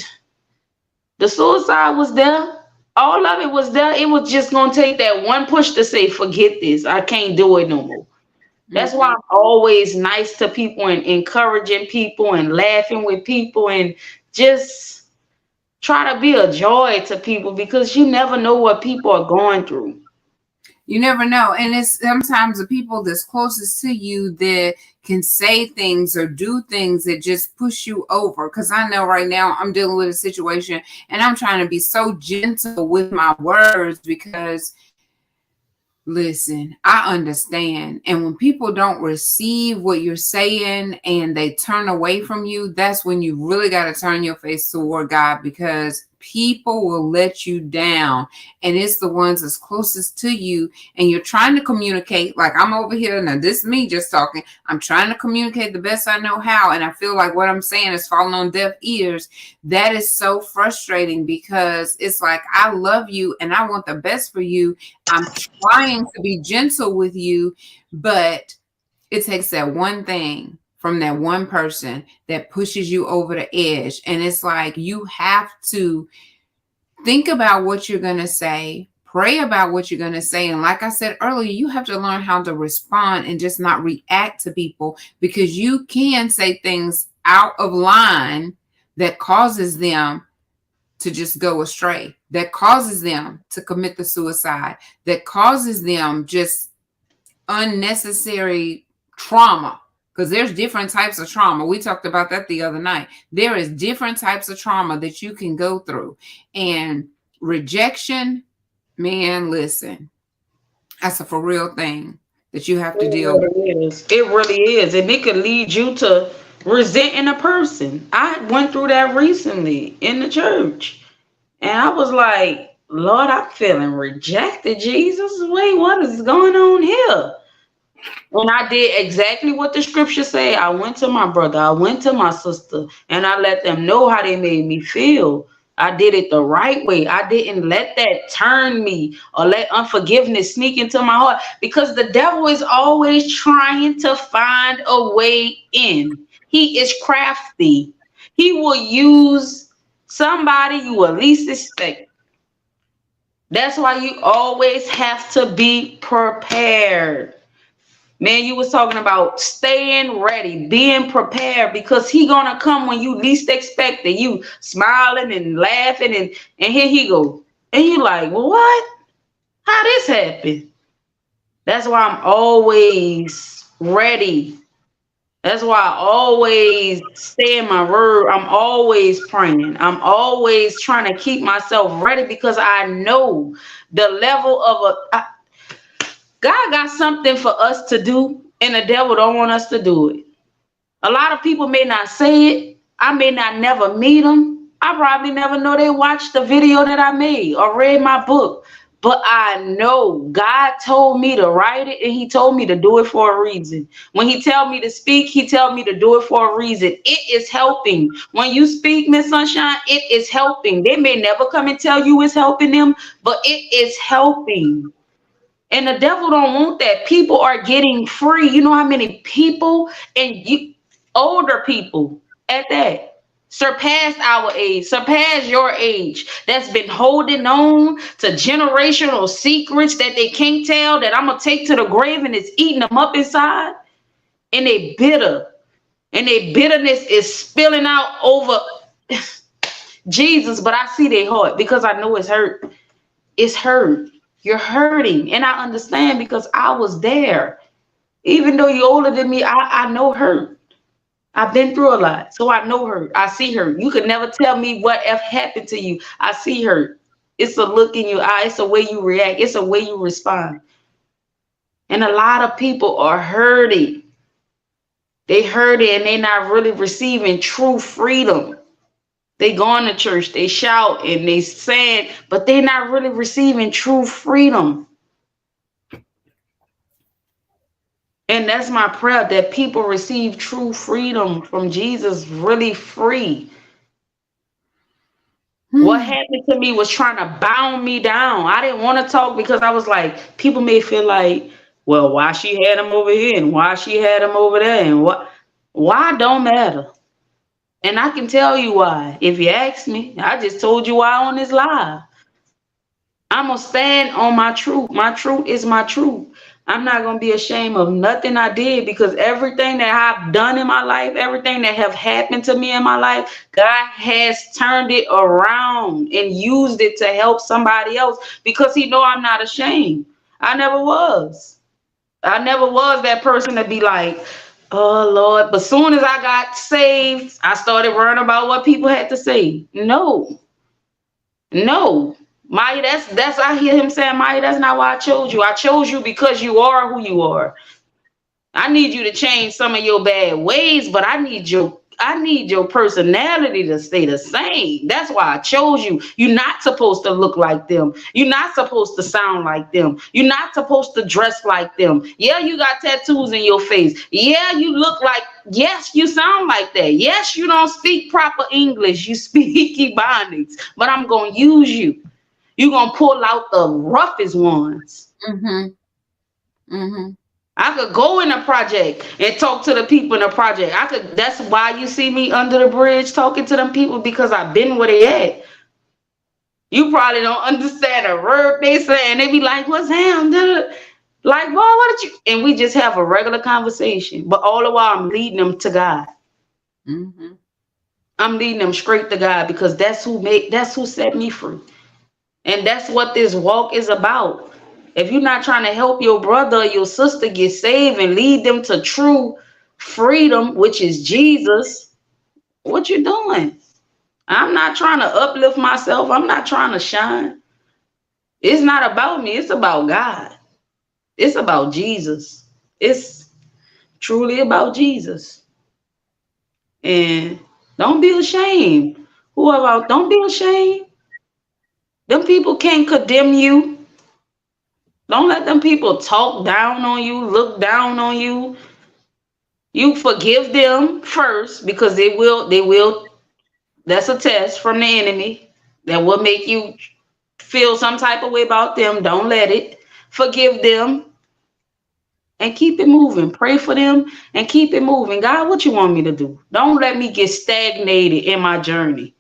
the suicide was there. All of it was there. It was just gonna take that one push to say, forget this. I can't do it no more. That's why I'm always nice to people and encouraging people and laughing with people and just try to be a joy to people because you never know what people are going through. You never know. And it's sometimes the people that's closest to you that can say things or do things that just push you over. Because I know right now I'm dealing with a situation and I'm trying to be so gentle with my words because Listen, I understand. And when people don't receive what you're saying and they turn away from you, that's when you really got to turn your face toward God, because people will let you down. And it's the ones that's closest to you. And you're trying to communicate. Like I'm over here. Now, this is me just talking. I'm trying to communicate the best I know how. And I feel like what I'm saying is falling on deaf ears. That is so frustrating, because it's like, I love you and I want the best for you. I'm trying to be gentle with you, but it takes that one thing from that one person that pushes you over the edge. And it's like, you have to think about what you're going to say, pray about what you're going to say. And like I said earlier, you have to learn how to respond and just not react to people, because you can say things out of line that causes them to just go astray, that causes them to commit the suicide, that causes them just unnecessary trauma. Because there's different types of trauma. We talked about that the other night. There is different types of trauma that you can go through. And rejection, man, listen, that's a for real thing that you have to deal with. It really is. And it could lead you to resenting a person. I went through that recently in the church. And I was like, Lord, I'm feeling rejected, Jesus. Wait, what is going on here? And I did exactly what the scripture say. I went to my brother, I went to my sister, and I let them know how they made me feel. I did it the right way. I didn't let that turn me or let unforgiveness sneak into my heart, because the devil is always trying to find a way in. He is crafty. He will use somebody you will least expect. That's why you always have to be prepared. Man, you was talking about staying ready, being prepared, because he gonna come when you least expect it. You smiling and laughing, and here he go. And you like, well, what? How this happen? That's why I'm always ready. That's why I always stay in my word. I'm always praying. I'm always trying to keep myself ready, because I know the level of God got something for us to do, and the devil don't want us to do it. A lot of people may not say it. I may not never meet them. I probably never know they watched the video that I made or read my book. But I know God told me to write it, and he told me to do it for a reason. When he tell me to speak, he tell me to do it for a reason. It is helping. When you speak, Miss Sunshine, it is helping. They may never come and tell you it's helping them, but it is helping. And the devil don't want that. People are getting free. You know how many people, and you older people at that, surpassed our age, surpassed your age, that's been holding on to generational secrets that they can't tell, that I'm gonna take to the grave, and it's eating them up inside. And they bitter. And their bitterness is spilling out over Jesus, but I see their heart, because I know it's hurt. It's hurt. You're hurting. And I understand, because I was there. Even though you're older than me, I know hurt. I've been through a lot. So I know hurt. I see hurt. You could never tell me what happened to you. I see hurt. It's a look in your eye. It's a way you react. It's a way you respond. And a lot of people are hurting. They hurting, and they're not really receiving true freedom. They going to church, they shout and they saying, but they're not really receiving true freedom. And that's my prayer, that people receive true freedom from Jesus, really free. What happened to me was trying to bound me down. I didn't want to talk, because I was like, people may feel like, well, why she had him over here and why she had him over there, and why don't matter. And I can tell you why. If you ask me, I just told you why on this live. I'm going to stand on my truth. My truth is my truth. I'm not going to be ashamed of nothing I did, because everything that I've done in my life, everything that have happened to me in my life, God has turned it around and used it to help somebody else, because he know I'm not ashamed. I never was. I never was that person to be like, oh, Lord. But soon as I got saved, I started worrying about what people had to say. No. Myiah, that's I hear him saying, Myiah, that's not why I chose you. I chose you because you are who you are. I need you to change some of your bad ways, but I need your personality to stay the same. That's why I chose you. You're not supposed to look like them. You're not supposed to sound like them. You're not supposed to dress like them. Yeah, you got tattoos in your face. Yeah, you look like, yes, you sound like that. Yes, you don't speak proper English. You speak Ebonics, but I'm going to use you. You're going to pull out the roughest ones. Mm-hmm. Mm-hmm. I could go in a project and talk to the people in the project. That's why you see me under the bridge talking to them people, because I've been where they at. You probably don't understand a word they say, and they be like, what's him? Like, boy, what did you? And we just have a regular conversation. But all the while I'm leading them to God. Mm-hmm. I'm leading them straight to God, because that's who set me free. And that's what this walk is about. If you're not trying to help your brother or your sister get saved and lead them to true freedom, which is Jesus, what you doing? I'm not trying to uplift myself. I'm not trying to shine. It's not about me. It's about God. It's about Jesus. It's truly about Jesus. And don't be ashamed. Whoever, don't be ashamed. Them people can't condemn you. Don't let them people talk down on you, look down on you. You forgive them first, because they will, that's a test from the enemy that will make you feel some type of way about them. Don't let it. Forgive them and keep it moving. Pray for them and keep it moving. God, what you want me to do? Don't let me get stagnated in my journey.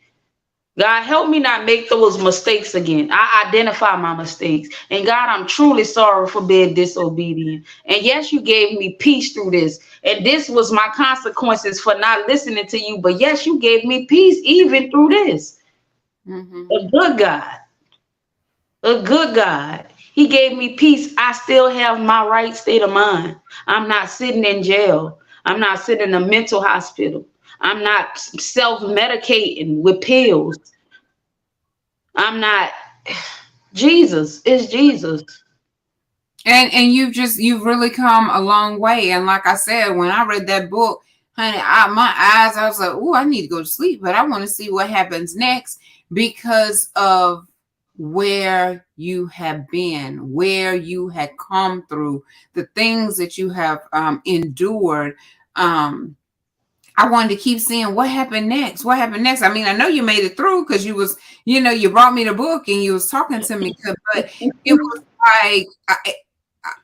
God, help me not make those mistakes again. I identify my mistakes. And God, I'm truly sorry for being disobedient. And yes, you gave me peace through this. And this was my consequences for not listening to you. But yes, you gave me peace even through this. Mm-hmm. A good God. A good God. He gave me peace. I still have my right state of mind. I'm not sitting in jail. I'm not sitting in a mental hospital. I'm not self-medicating with pills. I'm not. Jesus is Jesus. And you've really come a long way. And like I said, when I read that book, honey, I was like, oh, I need to go to sleep, but I want to see what happens next, because of where you have been, where you had come through, the things that you have endured. I wanted to keep seeing what happened next. What happened next? I mean, I know you made it through, because you was, you brought me the book and you was talking to me, but it was like,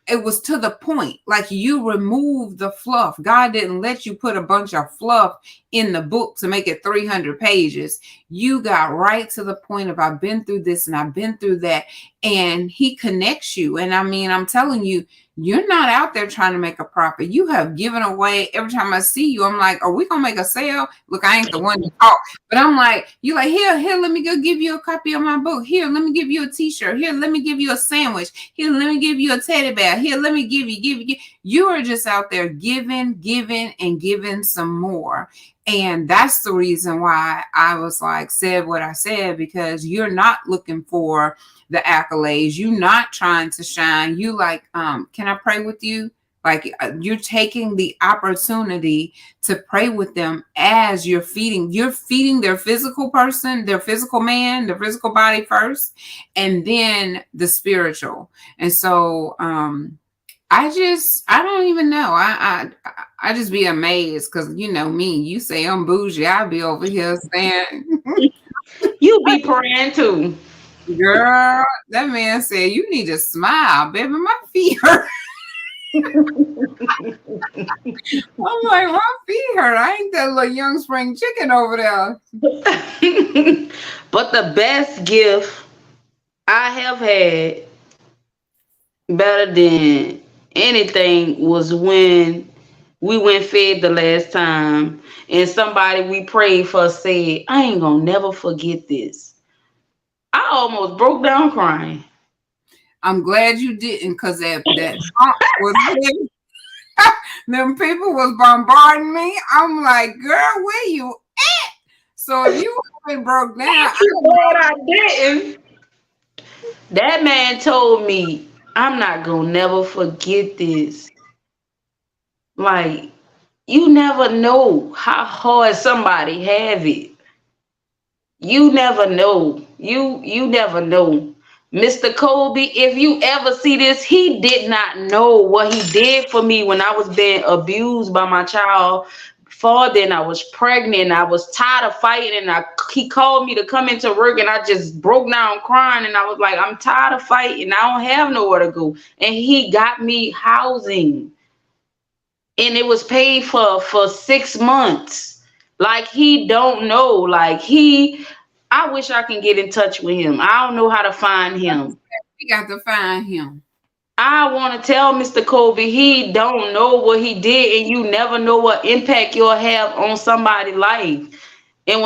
it was to the point. Like, you removed the fluff. God didn't let you put a bunch of fluff in the book to make it 300 pages. You got right to the point of, I've been through this and I've been through that. And he connects you. And I mean, I'm telling you, you're not out there trying to make a profit. You have given away. Every time I see you, I'm like, are we going to make a sale? Look, I ain't the one to talk, but I'm like, you like, here, let me go give you a copy of my book. Here, let me give you a t-shirt. Here, let me give you a sandwich. Here, let me give you a teddy bear. Here, let me give you. You are just out there giving, and giving some more. And that's the reason why I was like, said what I said, because you're not looking for the accolades. You're not trying to shine. You like, can I pray with you? Like, you're taking the opportunity to pray with them as you're feeding their physical person, their physical man, their physical body first, and then the spiritual. And so, I don't even know. I just be amazed, because you know me, you say I'm bougie, I'll be over here saying, You be praying too. girl, that man said, you need to smile, baby. My feet hurt. I'm like, my feet hurt. I ain't that little young spring chicken over there. But the best gift I have had, better than anything, was when we went fed the last time, and somebody we prayed for said, I ain't gonna never forget this. I almost broke down crying. I'm glad you didn't, because that pump was hitting. Them people was bombarding me. I'm like, girl, where you at? So if you haven't broke down, I'm glad I didn't. That man told me, I'm not gonna never forget this. Like, you never know how hard somebody have it. You never know. You never know. Mr. Kobe, if you ever see this, he did not know what he did for me when I was being abused by my child father and I was pregnant. I was tired of fighting and he called me to come into work and I just broke down crying and I was like, I'm tired of fighting. I don't have nowhere to go. And he got me housing and it was paid for 6 months. Like he don't know. I wish I can get in touch with him. I don't know how to find him. We got to find him. I want to tell Mr. Kobe he don't know what he did, and you never know what impact you'll have on somebody's life. And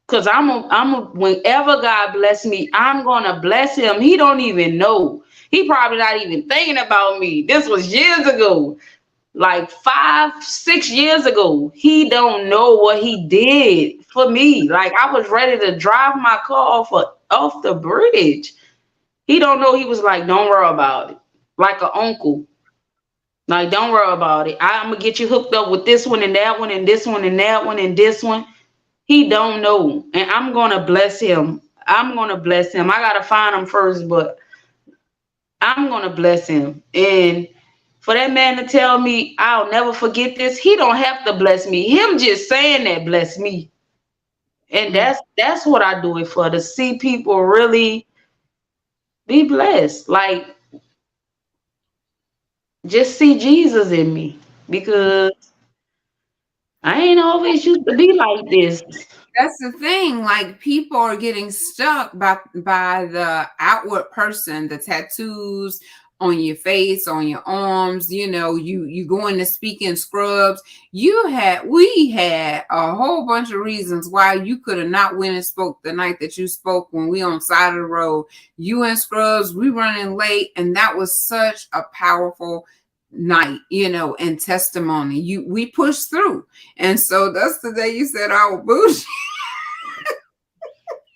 cause whenever God bless me, I'm gonna bless him. He don't even know. He probably not even thinking about me. This was years ago, like 5, 6 years ago. He don't know what he did for me. Like I was ready to drive my car off the bridge. He don't know. He was like, don't worry about it. Like an uncle. Like, don't worry about it. I'm gonna get you hooked up with this one and that one and this one and that one and this one. He don't know. And I'm gonna bless him. I'm gonna bless him. I gotta find him first, but I'm gonna bless him. And for that man to tell me I'll never forget this, he don't have to bless me. Him just saying that bless me. And that's what I do it for, to see people really be blessed. Like just see Jesus in me because I ain't always used to be like this. That's the thing. Like people are getting stuck by the outward person, the tattoos on your face, on your arms. You know, you going to speak in scrubs. We had a whole bunch of reasons why you could have not went and spoke the night that you spoke when we on side of the road. You in scrubs, we running late, and that was such a powerful night, you know, and testimony. We pushed through. And so that's the day you said I was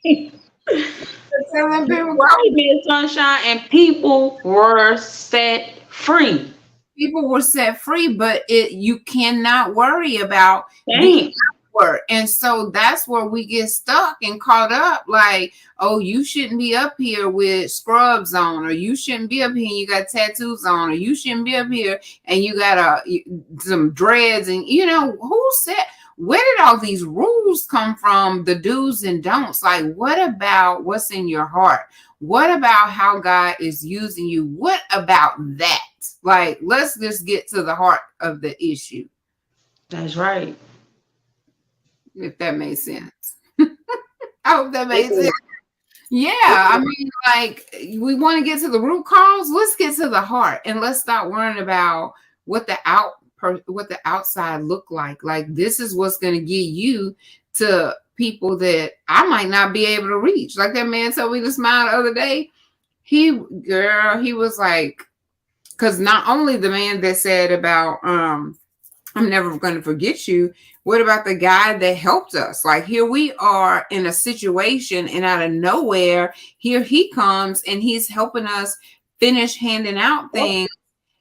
bougie. Telling people, Right, Miss Sunshine, and people were set free. people were set free, but you cannot worry about the Dang. outward. And so that's where we get stuck and caught up. Like, oh, you shouldn't be up here with scrubs on, or you shouldn't be up here and you got tattoos on, or you shouldn't be up here and you got some dreads. And you know, who said, where did all these rules come from? The do's and don'ts. Like, what about what's in your heart? What about how God is using you? What about that? Like, let's just get to the heart of the issue, That's right. if that makes sense. I hope that makes sense. Yeah, I mean, like, we want to get to the root cause. Let's get to the heart, and let's stop worrying about what the outside look like. Like, this is what's going to get you to people that I might not be able to reach. Like that man told me to smile the other day. He was like, because not only the man that said about I'm never going to forget you. What about the guy that helped us? Like, here we are in a situation, and out of nowhere, here he comes and he's helping us finish handing out things.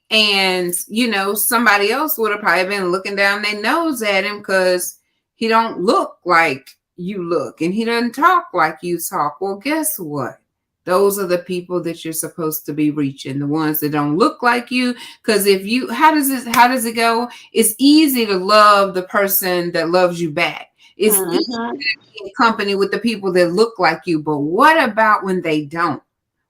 And, you know, somebody else would have probably been looking down their nose at him because he don't look like you look and he doesn't talk like you talk. Well, guess what? Those are the people that you're supposed to be reaching, the ones that don't look like you. Because how does it go? It's easy to love the person that loves you back. It's easy to be in company with the people that look like you. But what about when they don't?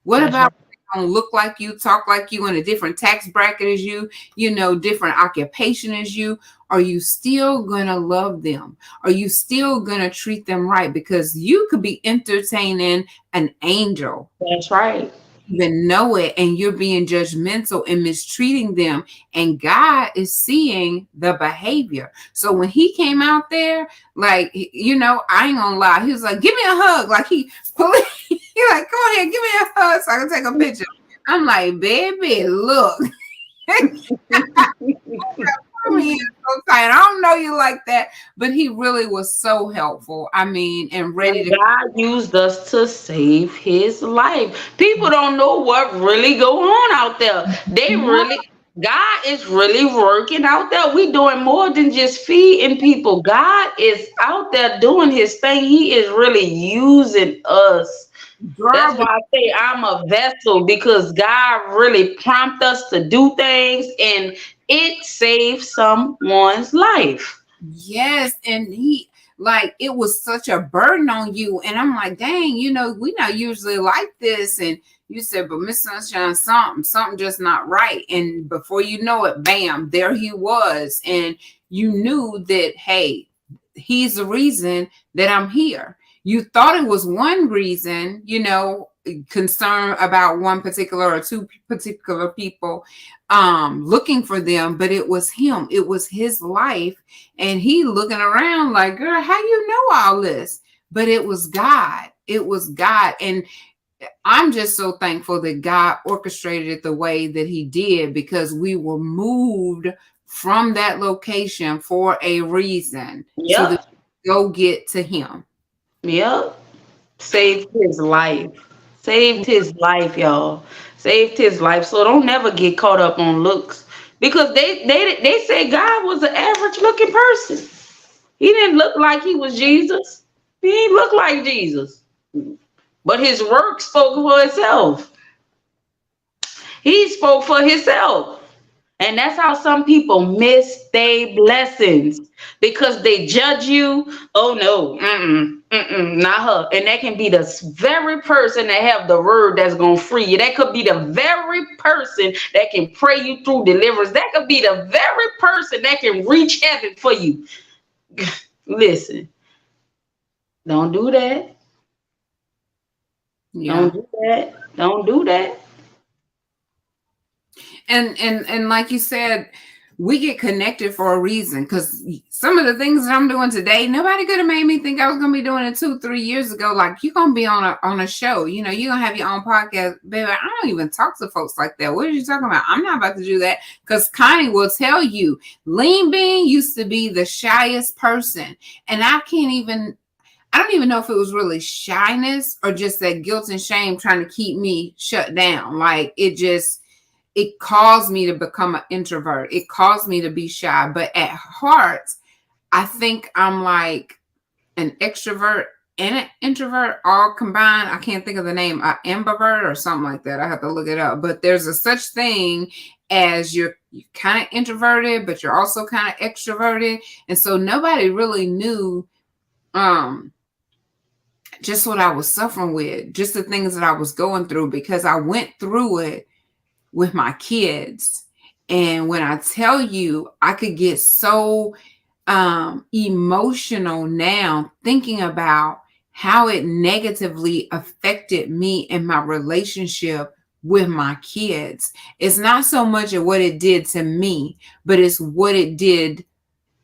What about don't look like you, talk like you, in a different tax bracket as you, you know, different occupation as you? Are you still gonna love them? Are you still gonna treat them right? Because you could be entertaining an angel. That's right. Even know it, and you're being judgmental and mistreating them, and God is seeing the behavior. So when he came out there, like, you know, I ain't gonna lie, he was like, give me a hug. Like he like, go ahead, give me a hug so I can take a picture. I'm like, baby, look. I don't know you like that. but he really was so helpful. I mean, and ready And to. God used us to save his life. People don't know what really go on out there. God is really working out there. We doing more than just feeding people. God is out there doing his thing. He is really using us. That's Girl, why I say I'm a vessel, because God really prompt us to do things and it saves someone's life. yes, and he like it was such a burden on you, and I'm like, dang, we not usually like this, and you said, but Miss Sunshine, something just not right, and before you know it, bam, there he was, and you knew that, hey, he's the reason that I'm here. You thought it was one reason, concern about one particular or two particular people, looking for them, but it was him. It was his life, and he looking around like, girl, how you know all this? But it was God. It was God. And I'm just so thankful that God orchestrated it the way that he did, because we were moved from that location for a reason, so that Yep. we go get to him. Yep. Saved his life. Saved his life, y'all. Saved his life. So don't never get caught up on looks. Because they say God was an average looking person. He didn't look like he was Jesus. He didn't look like Jesus. But his work spoke for itself. He spoke for himself. And that's how some people miss their blessings, because they judge you. Oh no, not her. And that can be the very person that have the word that's gonna free you. That could be the very person that can pray you through deliverance. That could be the very person that can reach heaven for you. Listen, don't do that. Yeah. Don't do that. Don't do that. And like you said, we get connected for a reason, because some of the things that I'm doing today, nobody could have made me think I was gonna be doing it 2-3 years ago. Like, you're gonna be on a show, you're gonna have your own podcast, baby. I don't even talk to folks like that. What are you talking about? I'm not about to do that, because Connie will tell you, Lean Bean used to be the shyest person, and I don't even know if it was really shyness or just that guilt and shame trying to keep me shut down. Like, it caused me to become an introvert. It caused me to be shy. But at heart, I think I'm like an extrovert and an introvert all combined. I can't think of the name, an ambivert or something like that. I have to look it up. But there's a such thing as you're kind of introverted, but you're also kind of extroverted. And so nobody really knew just what I was suffering with, just the things that I was going through, because I went through it with my kids. And when I tell you, I could get so emotional now thinking about how it negatively affected me and my relationship with my kids. It's not so much of what it did to me, but it's what it did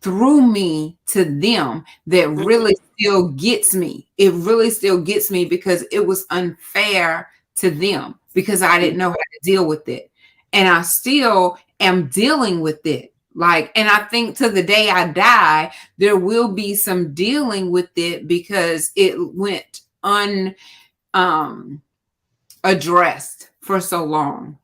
through me to them that really still gets me. It really still gets me, because it was unfair to them, because I didn't know how to deal with it. And I still am dealing with it. Like, and I think to the day I die, there will be some dealing with it, because it went addressed for so long.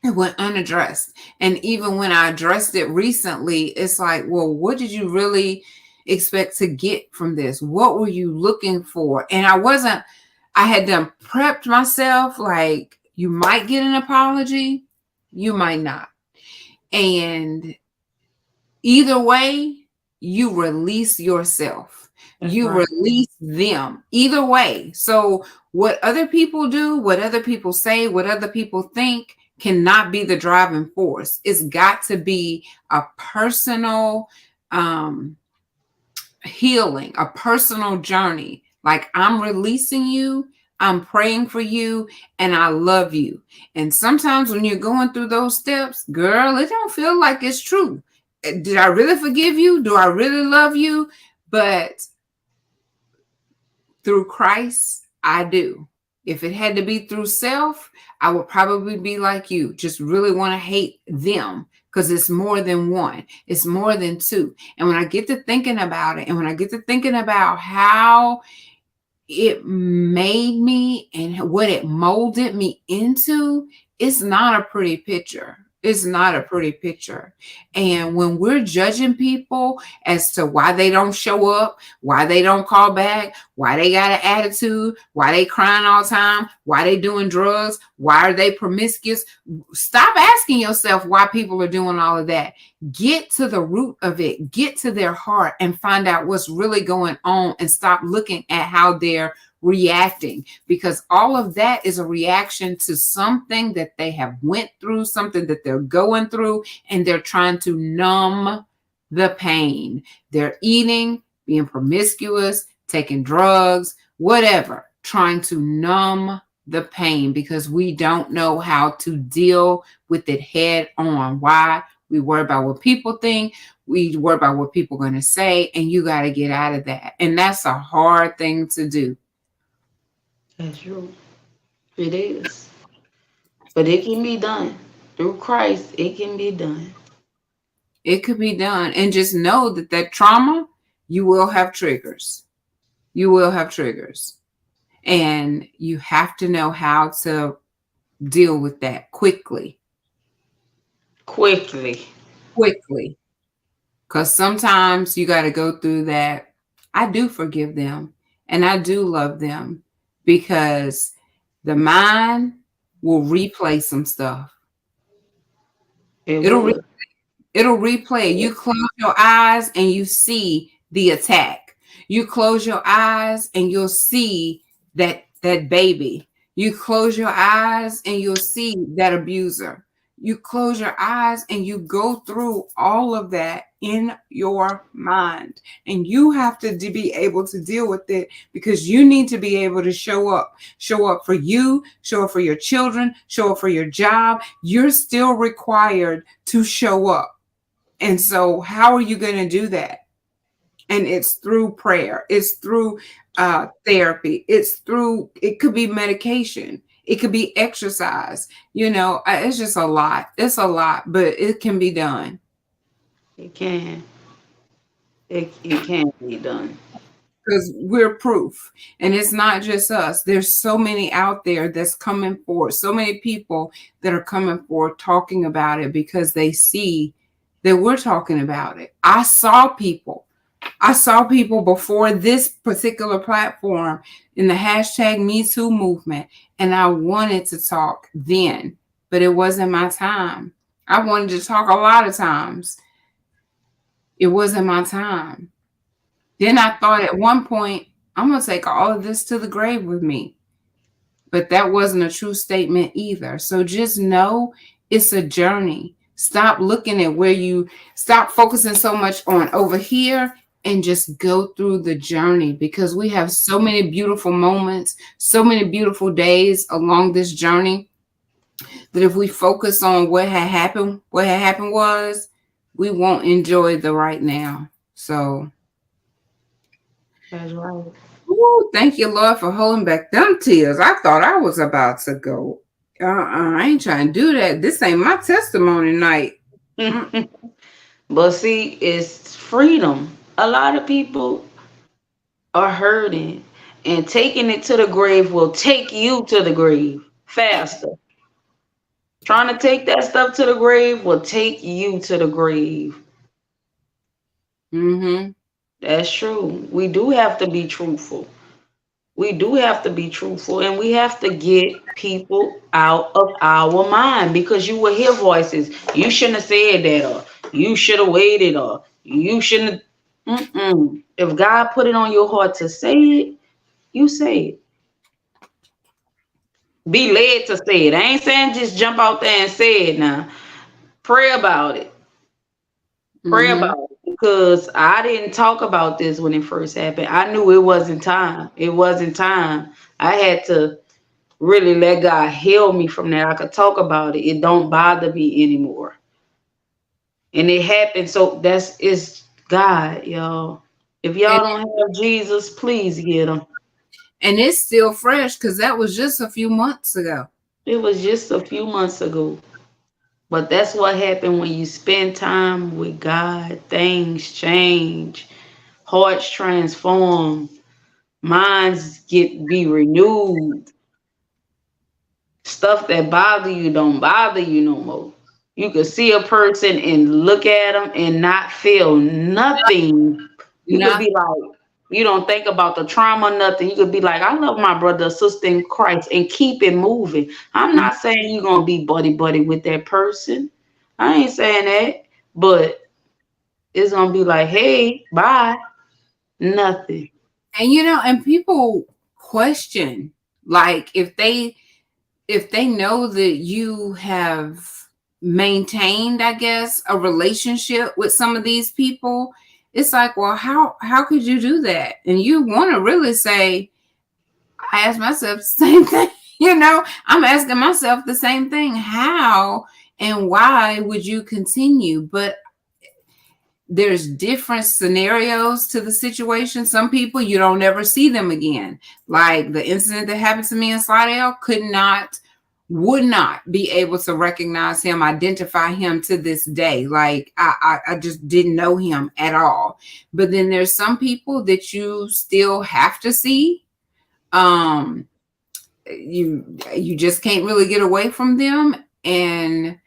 It went unaddressed. And even when I addressed it recently, it's like, well, what did you really expect to get from this? What were you looking for? And I had done prepped myself, like, you might get an apology, you might not. And either way, you release yourself. You release them. Either way. So what other people do, what other people say, what other people think cannot be the driving force. It's got to be a personal healing, a personal journey. Like, I'm releasing you, I'm praying for you, and I love you. And sometimes when you're going through those steps, girl, it don't feel like it's true. Did I really forgive you? Do I really love you? But through Christ, I do. If it had to be through self, I would probably be like you, just really want to hate them, because it's more than one. It's more than two. And when I get to thinking about it, and when I get to thinking about how it made me and what it molded me into, it's not a pretty picture. It's not a pretty picture. And when we're judging people as to why they don't show up, why they don't call back, why they got an attitude, why they crying all the time, why they doing drugs, why are they promiscuous, stop asking yourself why people are doing all of that. Get to the root of it, get to their heart and find out what's really going on, and stop looking at how they're reacting, because all of that is a reaction to something that they have went through, something that they're going through, and they're trying to numb the pain. They're eating, being promiscuous, taking drugs, whatever, trying to numb the pain, because we don't know how to deal with it head on. Why? We worry about what people think. We worry about what people are going to say, and you got to get out of that. And that's a hard thing to do. That's true. It is. But it can be done. Through Christ, it can be done. It could be done. And just know that that trauma, you will have triggers. You will have triggers. And you have to know how to deal with that quickly. Quickly. Because sometimes you got to go through that. I do forgive them and I do love them, because the mind will replay some stuff. It'll replay. You close your eyes and you see the attack. You close your eyes and you'll see that baby. You close your eyes and you'll see that abuser. You close your eyes and you go through all of that in your mind. And you have to be able to deal with it, because you need to be able to show up for you, show up for your children, show up for your job. You're still required to show up. And so how are you going to do that? And it's through prayer. It's through therapy. It could be medication. It could be exercise. It's just a lot. It's a lot, but it can be done. It can. It can be done. Because we're proof. And it's not just us. There's so many out there that's coming forward. So many people that are coming forward talking about it, because they see that we're talking about it. I saw people before this particular platform in the hashtag Me Too movement, and I wanted to talk then, but it wasn't my time. I wanted to talk a lot of times. It wasn't my time. Then I thought at one point, I'm going to take all of this to the grave with me. But that wasn't a true statement either. So just know it's a journey. Stop looking at stop focusing so much on over here, and just go through the journey, because we have so many beautiful moments, so many beautiful days along this journey, that if we focus on what had happened was, we won't enjoy the right now. So that's right. Ooh, thank you, Lord, for holding back them tears. I thought I was about to go. I ain't trying to do that. This ain't my testimony night. But see, it's freedom. A lot of people are hurting, and taking it to the grave will take you to the grave faster. Trying to take that stuff to the grave will take you to the grave. Mm-hmm. That's true. We do have to be truthful. We do have to be truthful, and we have to get people out of our mind, because you will hear voices. You shouldn't have said that, or you should have waited, or you shouldn't have. If God put it on your heart to say it, you say it. Be led to say it. I ain't saying just jump out there and say it now. Pray about it. Pray about it, because I didn't talk about this when it first happened. I knew it wasn't time. It wasn't time. I had to really let God heal me from that. I could talk about it. It don't bother me anymore. And it happened. So it's God, y'all. If y'all don't have Jesus, please get him. And it's still fresh, because that was just a few months ago. It was just a few months ago. But that's what happened when you spend time with God. Things change, hearts transform, minds get be renewed. Stuff that bother you don't bother you no more. You could see a person and look at them and not feel nothing. You could Not be like, you don't think about the trauma, nothing. You could be like, I love my brother or sister in Christ and keep it moving. I'm not saying you're going to be buddy buddy with that person. I ain't saying that. But it's going to be like, hey, bye. Nothing. and and people question, like, if they know that you have maintained, I guess, a relationship with some of these people, it's like, well, how could you do that? And you want to really say, I ask myself the same thing. I'm asking myself the same thing. How and why would you continue? But there's different scenarios to the situation. Some people, you don't ever see them again. Like the incident that happened to me in Slidell, would not be able to recognize him, identify him to this day. Like I just didn't know him at all. But then there's some people that you still have to see. Um, you just can't really get away from them, and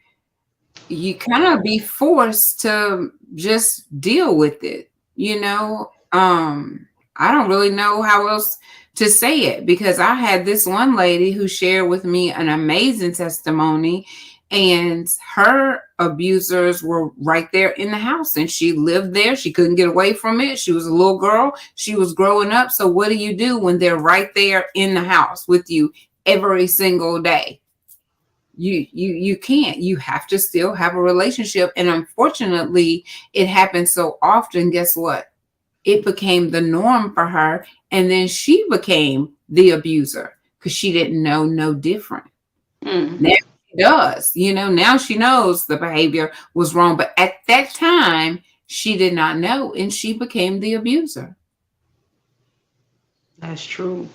you kind of be forced to just deal with it. I don't really know how else to say it, because I had this one lady who shared with me an amazing testimony, and her abusers were right there in the house, and she lived there. She couldn't get away from it. She was a little girl. She was growing up. So what do you do when they're right there in the house with you every single day? You can't. You have to still have a relationship. And unfortunately, it happens so often. Guess what? It became the norm for her, and then she became the abuser because she didn't know no different. Now she does. Now she knows the behavior was wrong, but at that time she did not know, and she became the abuser. That's true.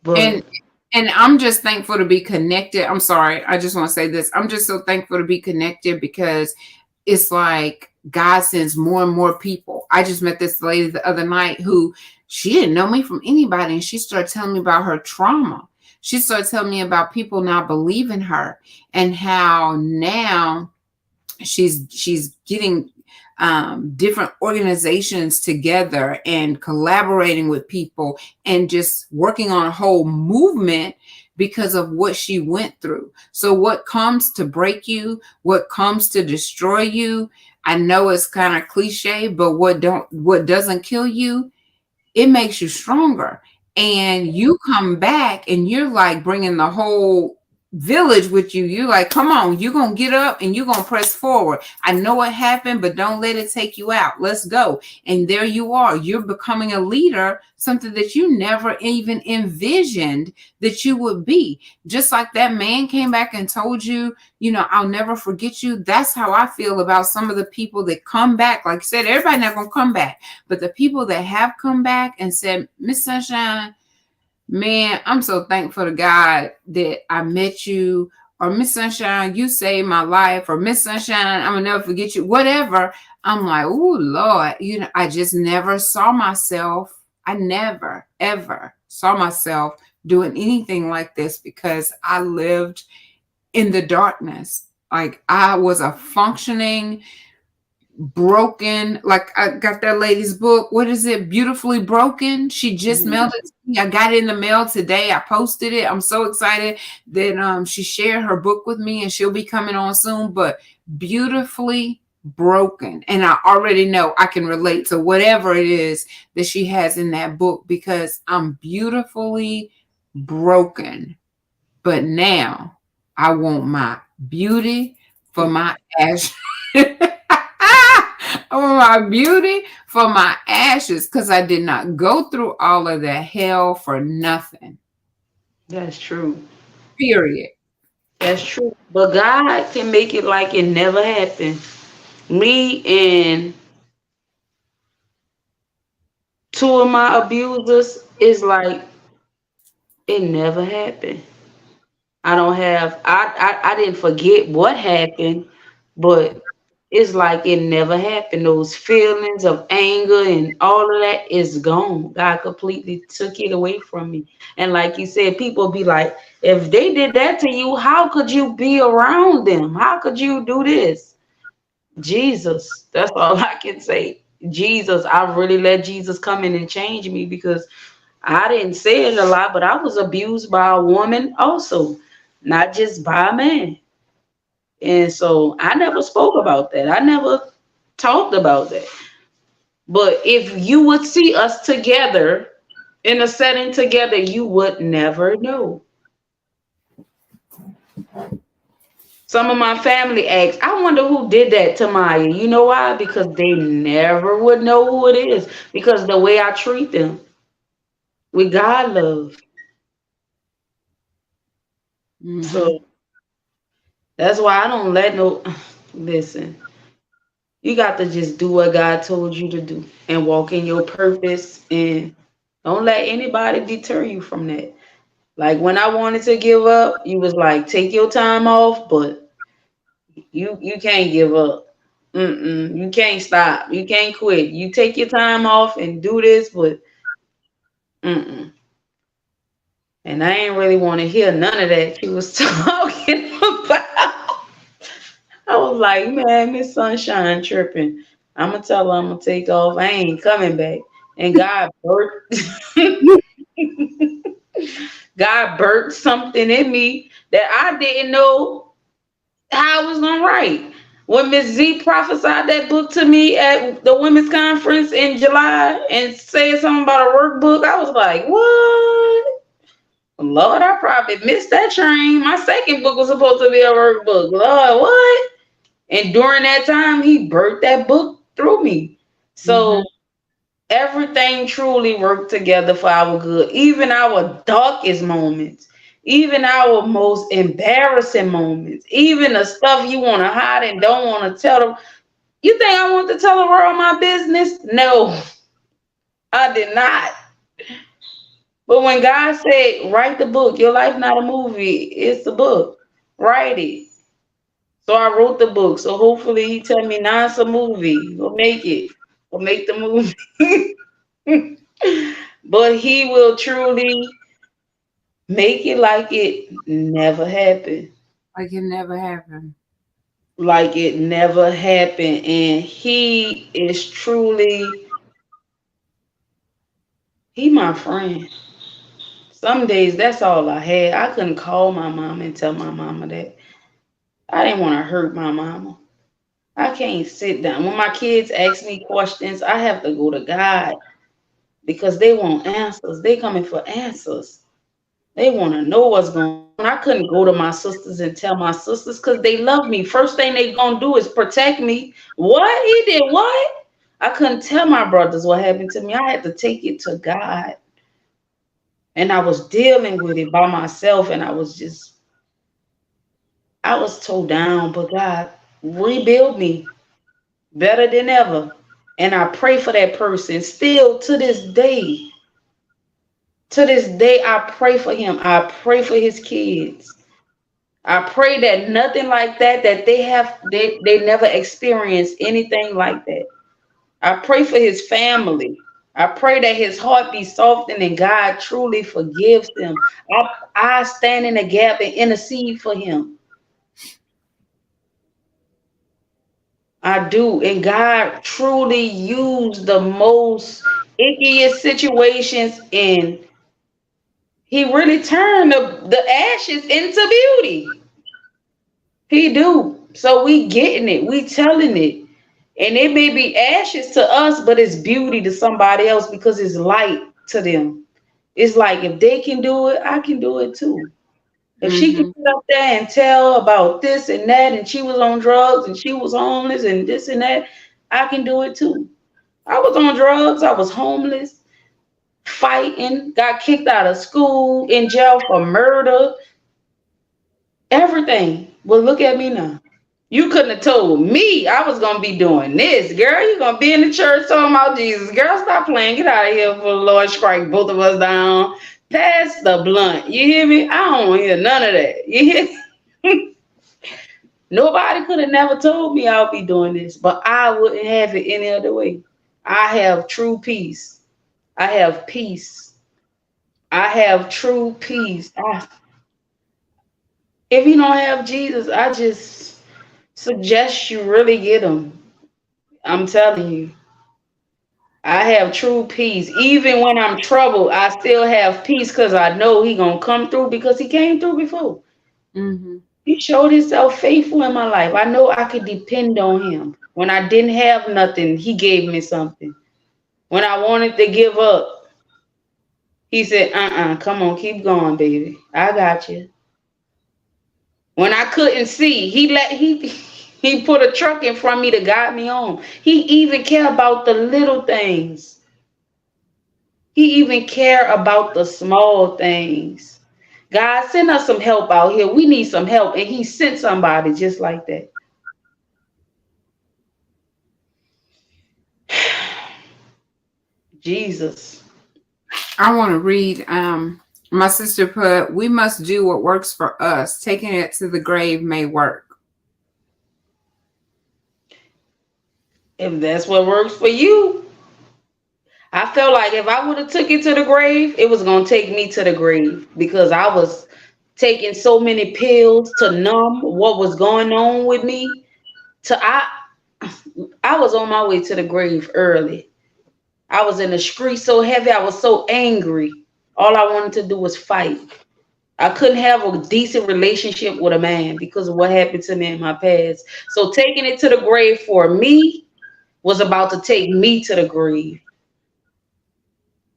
But And and I'm just thankful to be connected. I'm sorry, I just want to say this. I'm just so thankful to be connected, because it's like God sends more and more people. I just met this lady the other night who, she didn't know me from anybody, and she started telling me about her trauma. She started telling me about people not believing her, and how now she's getting different organizations together and collaborating with people and just working on a whole movement because of what she went through. So what comes to break you, what comes to destroy you, I know it's kind of cliche, but what doesn't kill you, it makes you stronger. And you come back and you're like bringing the whole village with you. You're like, come on, you're going to get up and you're going to press forward. I know what happened, but don't let it take you out. Let's go. And there you are. You're becoming a leader, something that you never even envisioned that you would be. Just like that man came back and told you, I'll never forget you. That's how I feel about some of the people that come back. Like I said, everybody not going to come back. But the people that have come back and said, Miss Sunshine, man, I'm so thankful to God that I met you. Or Miss Sunshine, you saved my life. Or Miss Sunshine, I'm going to never forget you. Whatever. I'm like, oh, Lord. I just never saw myself. I never, ever saw myself doing anything like this, because I lived in the darkness. Like I was a functioning, broken, like I got that lady's book. What is it? Beautifully Broken. She just mailed it to me. I got it in the mail today. I posted it. I'm so excited that she shared her book with me, and she'll be coming on soon. But Beautifully Broken. And I already know I can relate to whatever it is that she has in that book, because I'm beautifully broken. But now I want my beauty for my ashes. I want my beauty for my ashes, because I did not go through all of that hell for nothing. that's true. Period. That's true. But God can make it like it never happened. Me and two of my abusers is like it never happened. I don't have I didn't forget what happened, but it's like it never happened. Those feelings of anger and all of that is gone. God completely took it away from me. And like you said, people be like, if they did that to you, how could you be around them? How could you do this? Jesus, that's all I can say. Jesus, I really let Jesus come in and change me because I didn't say it a lot, but I was abused by a woman also, not just by a man. And so I never spoke about that. I never talked about that. But if you would see us together in a setting together, you would never know. Some of my family asked, I wonder who did that to Myiah. You know why? Because they never would know who it is. Because the way I treat them with God love. Mm-hmm. So that's why I don't let no listen. You got to just do what God told you to do and walk in your purpose and don't let anybody deter you from that. Like when I wanted to give up, you was like, take your time off, but you can't give up. You can't stop. You can't quit. You take your time off and do this, but mm-mm. And I ain't really want to hear none of that she was talking about. I was like, man, Miss Sunshine tripping. I'm gonna tell her I'm gonna take off. I ain't coming back. And God birthed, God birthed something in me that I didn't know how I was gonna write. When Miss Z prophesied that book to me at the women's conference in July and said something about a workbook, I was like, what? Lord, I probably missed that train. My second book was supposed to be a workbook. Lord, what? And during that time, he birthed that book through me. Mm-hmm. So everything truly worked together for our good. Even our darkest moments, even our most embarrassing moments, even the stuff you want to hide and don't want to tell them. You think I want to tell the world my business? No, I did not. But when God said, write the book, your life not a movie, it's the book. Write it. So I wrote the book. So hopefully he tell me, nah, it's a movie. We'll make it. We'll make the movie. But he will truly make it like it never happened. Like it never happened. Like it never happened. And he is truly, he my friend. Some days that's all I had. I couldn't call my mama and tell my mama that. I didn't want to hurt my mama. I can't sit down. When my kids ask me questions, I have to go to God because they want answers. They coming for answers. They want to know what's going on. I couldn't go to my sisters and tell my sisters because they love me. First thing they gonna do is protect me. What? He did what? I couldn't tell my brothers what happened to me. I had to take it to God. And I was dealing with it by myself. And I was towed down. But God rebuild me better than ever. And I pray for that person still to this day. To this day, I pray for him. I pray for his kids. I pray that nothing like that, that they never experienced anything like that. I pray for his family. I pray that his heart be softened and God truly forgives them. I stand in the gap and intercede for him. I do. And God truly used the most ickiest situations and he really turned the ashes into beauty. He do. So we getting it. We telling it. And it may be ashes to us, but it's beauty to somebody else because it's light to them. It's like if they can do it, I can do it too. If she can Mm-hmm. get up there and tell about this and that, and she was on drugs and she was homeless and this and that, I can do it too. I was on drugs, I was homeless, fighting, got kicked out of school, in jail for murder, everything. Well, look at me now. You couldn't have told me I was gonna be doing this, girl. You gonna be in the church talking about Jesus, girl. Stop playing. Get out of here for the Lord strike both of us down. Pass the blunt. You hear me? I don't want to hear none of that. You hear? Nobody could have never told me I'll be doing this, but I wouldn't have it any other way. I have true peace. I have peace. I have true peace. If you don't have Jesus, I just suggest you really get him. I'm telling you. I have true peace. Even when I'm troubled, I still have peace because I know he gonna come through because he came through before. Mm-hmm. He showed himself faithful in my life. I know I could depend on him. When I didn't have nothing, he gave me something. When I wanted to give up, he said, come on, keep going, baby. I got you. When I couldn't see, he put a truck in front of me to guide me home. He even care about the little things. He even care about the small things. God, send us some help out here. We need some help. And he sent somebody just like that. Jesus. I want to read. My sister put, "We must do what works for us. Taking it to the grave may work." If that's what works for you. I felt like if I would have took it to the grave, it was going to take me to the grave because I was taking so many pills to numb what was going on with me. I was on my way to the grave early. I was in the street so heavy. I was so angry. All I wanted to do was fight. I couldn't have a decent relationship with a man because of what happened to me in my past. So taking it to the grave for me was about to take me to the grave.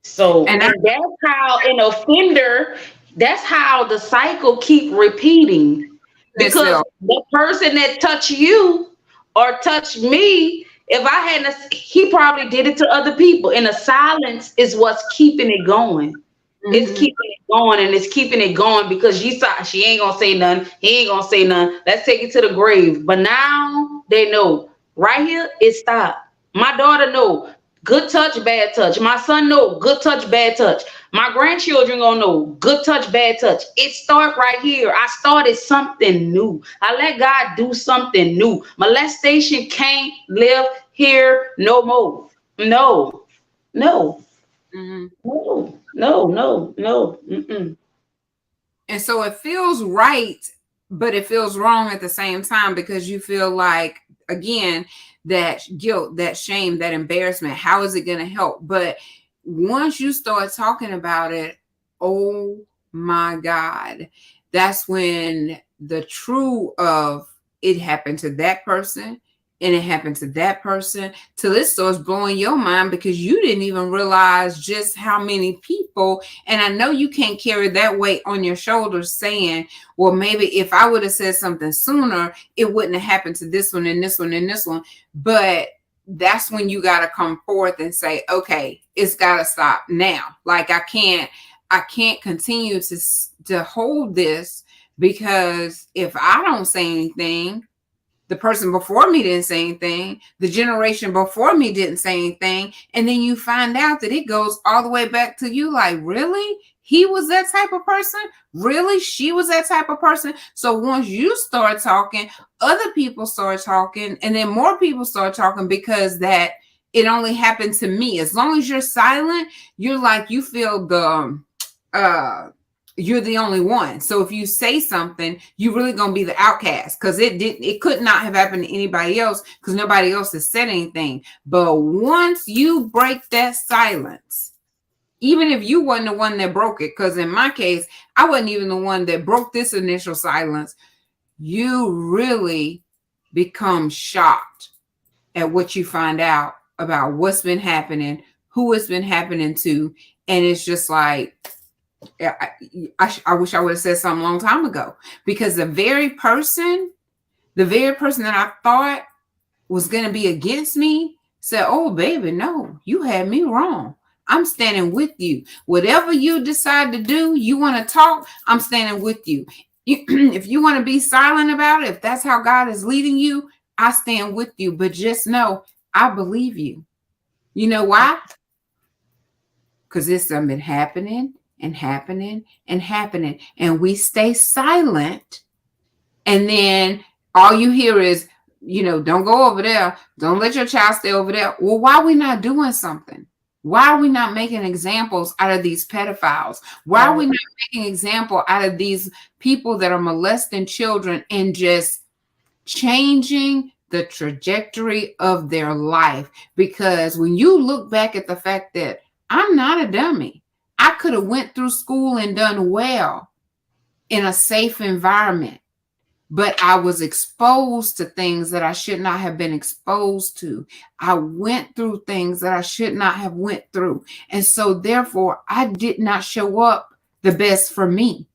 So, And and that's how an offender, that's how the cycle keep repeating. Because itself. the person that touched you or touched me, if I hadn't, he probably did it to other people. And the silence is what's keeping it going. It's Mm-hmm. keeping it going and it's keeping it going because you saw she ain't gonna say nothing. He ain't gonna say nothing. Let's take it to the grave. But now they know right here it stopped. My daughter know good touch, bad touch. My son know good touch, bad touch. My grandchildren gonna know good touch, bad touch. It start right here. I started something new. I let God do something new. Molestation can't live here no more. No, no. Mm-hmm. No. Mm-mm. And so it feels right, but it feels wrong at the same time because you feel like, again, that guilt, that shame, that embarrassment. How is it going to help? But once you start talking about it, oh my God, that's when the true of it happened to that person and it happened to that person till it starts blowing your mind because you didn't even realize just how many people. And I know you can't carry that weight on your shoulders saying, well, maybe if I would have said something sooner, it wouldn't have happened to this one and this one and this one. But that's when you got to come forth and say, okay, it's got to stop now. Like I can't continue to hold this because if I don't say anything, the person before me didn't say anything, the generation before me didn't say anything, and then you find out that it goes all the way back to you. Like, really? He was that type of person? Really? She was that type of person? So once you start talking, other people start talking, and then more people start talking because that it only happened to me. As long as you're silent, you're like, you feel the you're the only one. So if you say something, you're really gonna be the outcast because it could not have happened to anybody else because nobody else has said anything. But once you break that silence, even if you wasn't the one that broke it, because in my case, I wasn't even the one that broke this initial silence, you really become shocked at what you find out about what's been happening, who it's been happening to, and it's just like, I wish I would have said something a long time ago because the very person that I thought was going to be against me said, oh, baby, no, you had me wrong. I'm standing with you. Whatever you decide to do, you want to talk, I'm standing with you. If you want to be silent about it, if that's how God is leading you, I stand with you. But just know, I believe you. You know why? Because it's been happening and happening and happening. And we stay silent. And then all you hear is, don't go over there. Don't let your child stay over there. Well, why are we not doing something? Why are we not making examples out of these pedophiles? Why are we not making example out of these people that are molesting children and just changing the trajectory of their life? Because when you look back at the fact that I'm not a dummy, I could have went through school and done well in a safe environment, but I was exposed to things that I should not have been exposed to. I went through things that I should not have went through. And so therefore, I did not show up the best for me.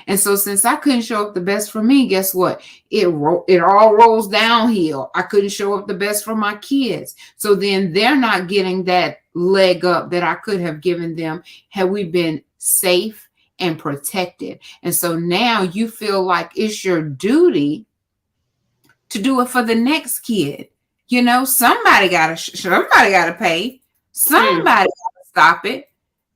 And so since I couldn't show up the best for me, guess what? It all rolls downhill. I couldn't show up the best for my kids. So then they're not getting that leg up that I could have given them had we been safe and protected. And so now you feel like it's your duty to do it for the next kid. Somebody gotta pay. Somebody gotta stop it,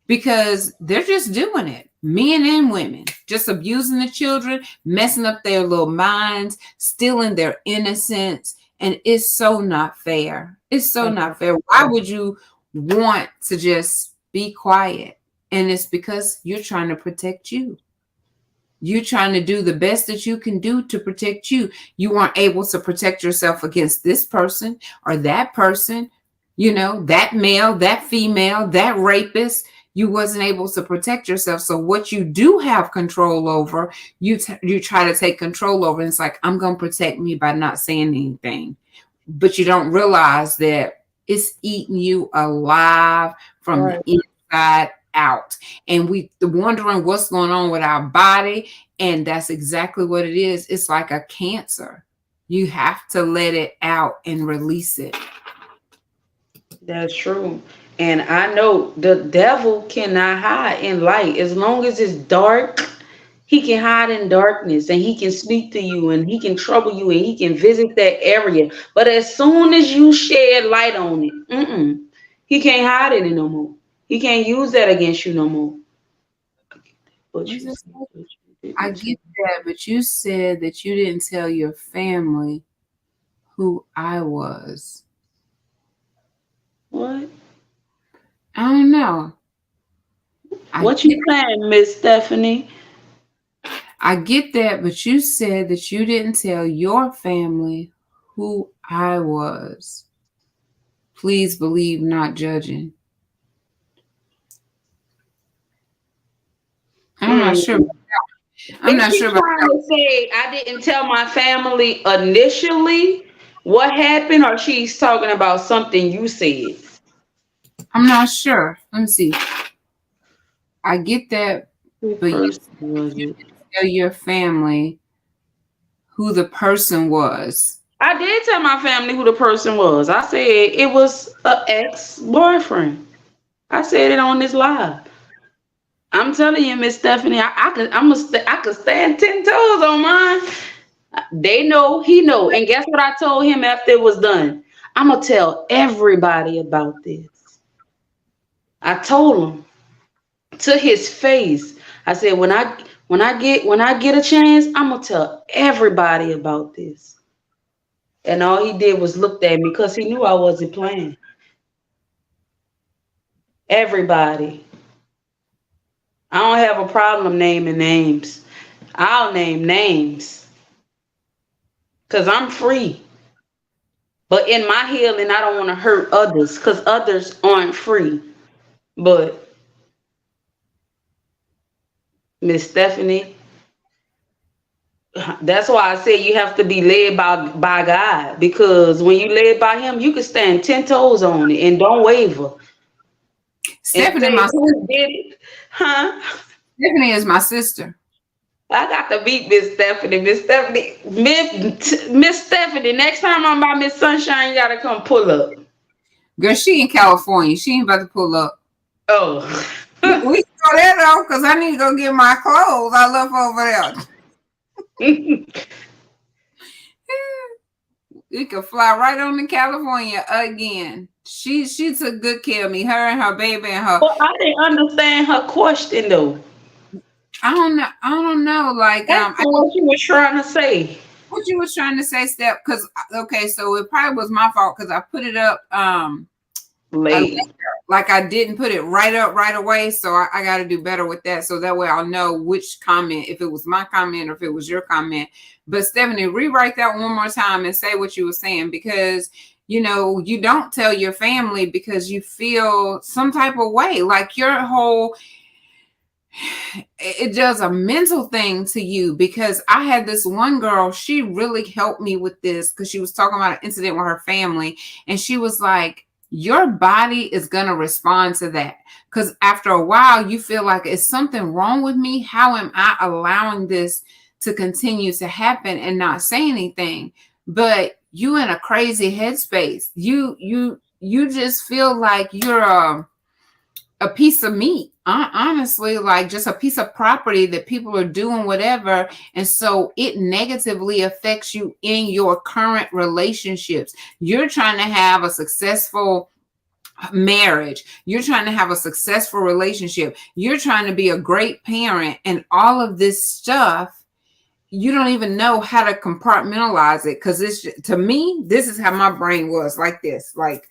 because they're just doing it. Men and women just abusing the children, messing up their little minds, stealing their innocence. And it's so not fair. It's so not fair. Why would you want to just be quiet? And it's because you're trying to protect you. You're trying to do the best that you can do to protect you. You weren't able to protect yourself against this person or that person, that male, that female, that rapist. You wasn't able to protect yourself. So what you do have control over, you try to take control over. And it's like, I'm going to protect me by not saying anything. But you don't realize that it's eating you alive from the inside out. And we wondering what's going on with our body. And that's exactly what it is. It's like a cancer. You have to let it out and release it. That's true. And I know the devil cannot hide in light. As long as it's dark, he can hide in darkness, and he can speak to you, and he can trouble you, and he can visit that area. But as soon as you shed light on it, he can't hide it no more. He can't use that against you no more. I get that, but you said that you didn't tell your family who I was. What? I don't know. What you saying, Miss Stephanie? I get that, but you said that you didn't tell your family who I was. Please believe, not judging. I'm not sure. I'm not sure about trying to say I didn't tell my family initially what happened, or she's talking about something you said. I'm not sure. Let me see. I get that, but you didn't tell your family who the person was. I did tell my family who the person was. I said it was an ex-boyfriend. I said it on this live. I'm telling you, Miss Stephanie, I could stand 10 toes on mine. They know, he know. And guess what I told him after it was done? I'm gonna tell everybody about this. I told him to his face. I said, when I get a chance, I'm gonna tell everybody about this. And all he did was looked at me because he knew I wasn't playing. Everybody. I don't have a problem naming names. I'll name names. Because I'm free. But in my healing, I don't want to hurt others because others aren't free. But Miss Stephanie, that's why I say you have to be led by God. Because when you led by him, you can stand 10 toes on it and don't waver. Stephanie, who did it? Huh? Stephanie is my sister. I got to beat Miss Stephanie. Miss Stephanie, next time I'm by Miss Sunshine, you got to come pull up. Girl, she in California. She ain't about to pull up. Oh. We can go there, though, because I need to go get my clothes I left over there. we could fly right on to California again. She took good care of me, her and her baby and her. But I didn't understand her question though. I don't know. I don't know. Like That's what she was trying to say. what you was trying to say, Steph? Because okay, so it probably was my fault because I put it up Late. like I didn't put it right up right away. So I got to do better with that. So that way I'll know which comment, if it was my comment or if it was your comment. But Stephanie, rewrite that one more time and say what you were saying, because you know, you don't tell your family because you feel some type of way, like your whole, it does a mental thing to you. Because I had this one girl, she really helped me with this because she was talking about an incident with her family, and she was like, your body is going to respond to that, because after a while you feel like, is something wrong with me? How am I allowing this to continue to happen and not say anything? But you in a crazy headspace, you just feel like you're a piece of meat, honestly, like just a piece of property that people are doing whatever. And so it negatively affects you in your current relationships. You're trying to have a successful marriage. You're trying to have a successful relationship. You're trying to be a great parent, and all of this stuff, you don't even know how to compartmentalize it. Because it's, to me, this is how my brain was, like this, like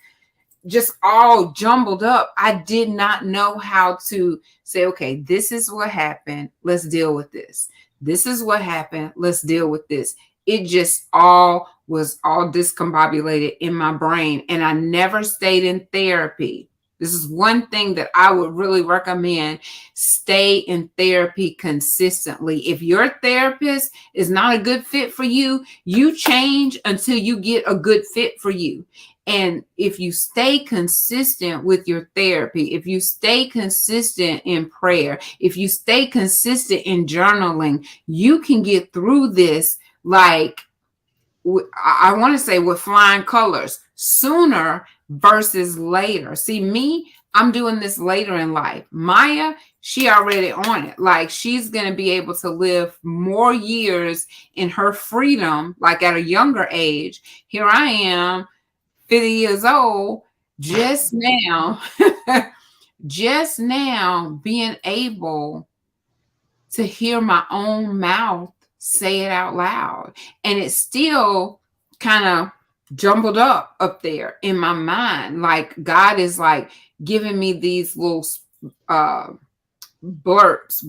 just all jumbled up. I did not know how to say, okay, this is what happened. Let's deal with this. This is what happened. Let's deal with this. It just all was all discombobulated in my brain. And I never stayed in therapy. This is one thing that I would really recommend. Stay in therapy consistently. If your therapist is not a good fit for you, you change until you get a good fit for you. And if you stay consistent with your therapy, if you stay consistent in prayer, if you stay consistent in journaling, you can get through this, like, I want to say, with flying colors, sooner versus later. See, me, I'm doing this later in life. Myiah, she already on it. Like, she's going to be able to live more years in her freedom, like at a younger age. Here I am, 50 years old, just now, just now being able to hear my own mouth say it out loud. And it's still kind of jumbled up there in my mind. Like, God is like giving me these little blurbs,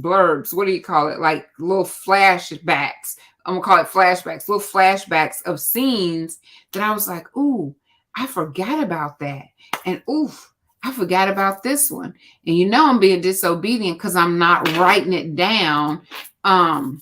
what do you call it? Like little flashbacks. I'm gonna call it flashbacks, little flashbacks of scenes that I was like, ooh, I forgot about that. And oof, I forgot about this one. And you know I'm being disobedient because I'm not writing it down. I'm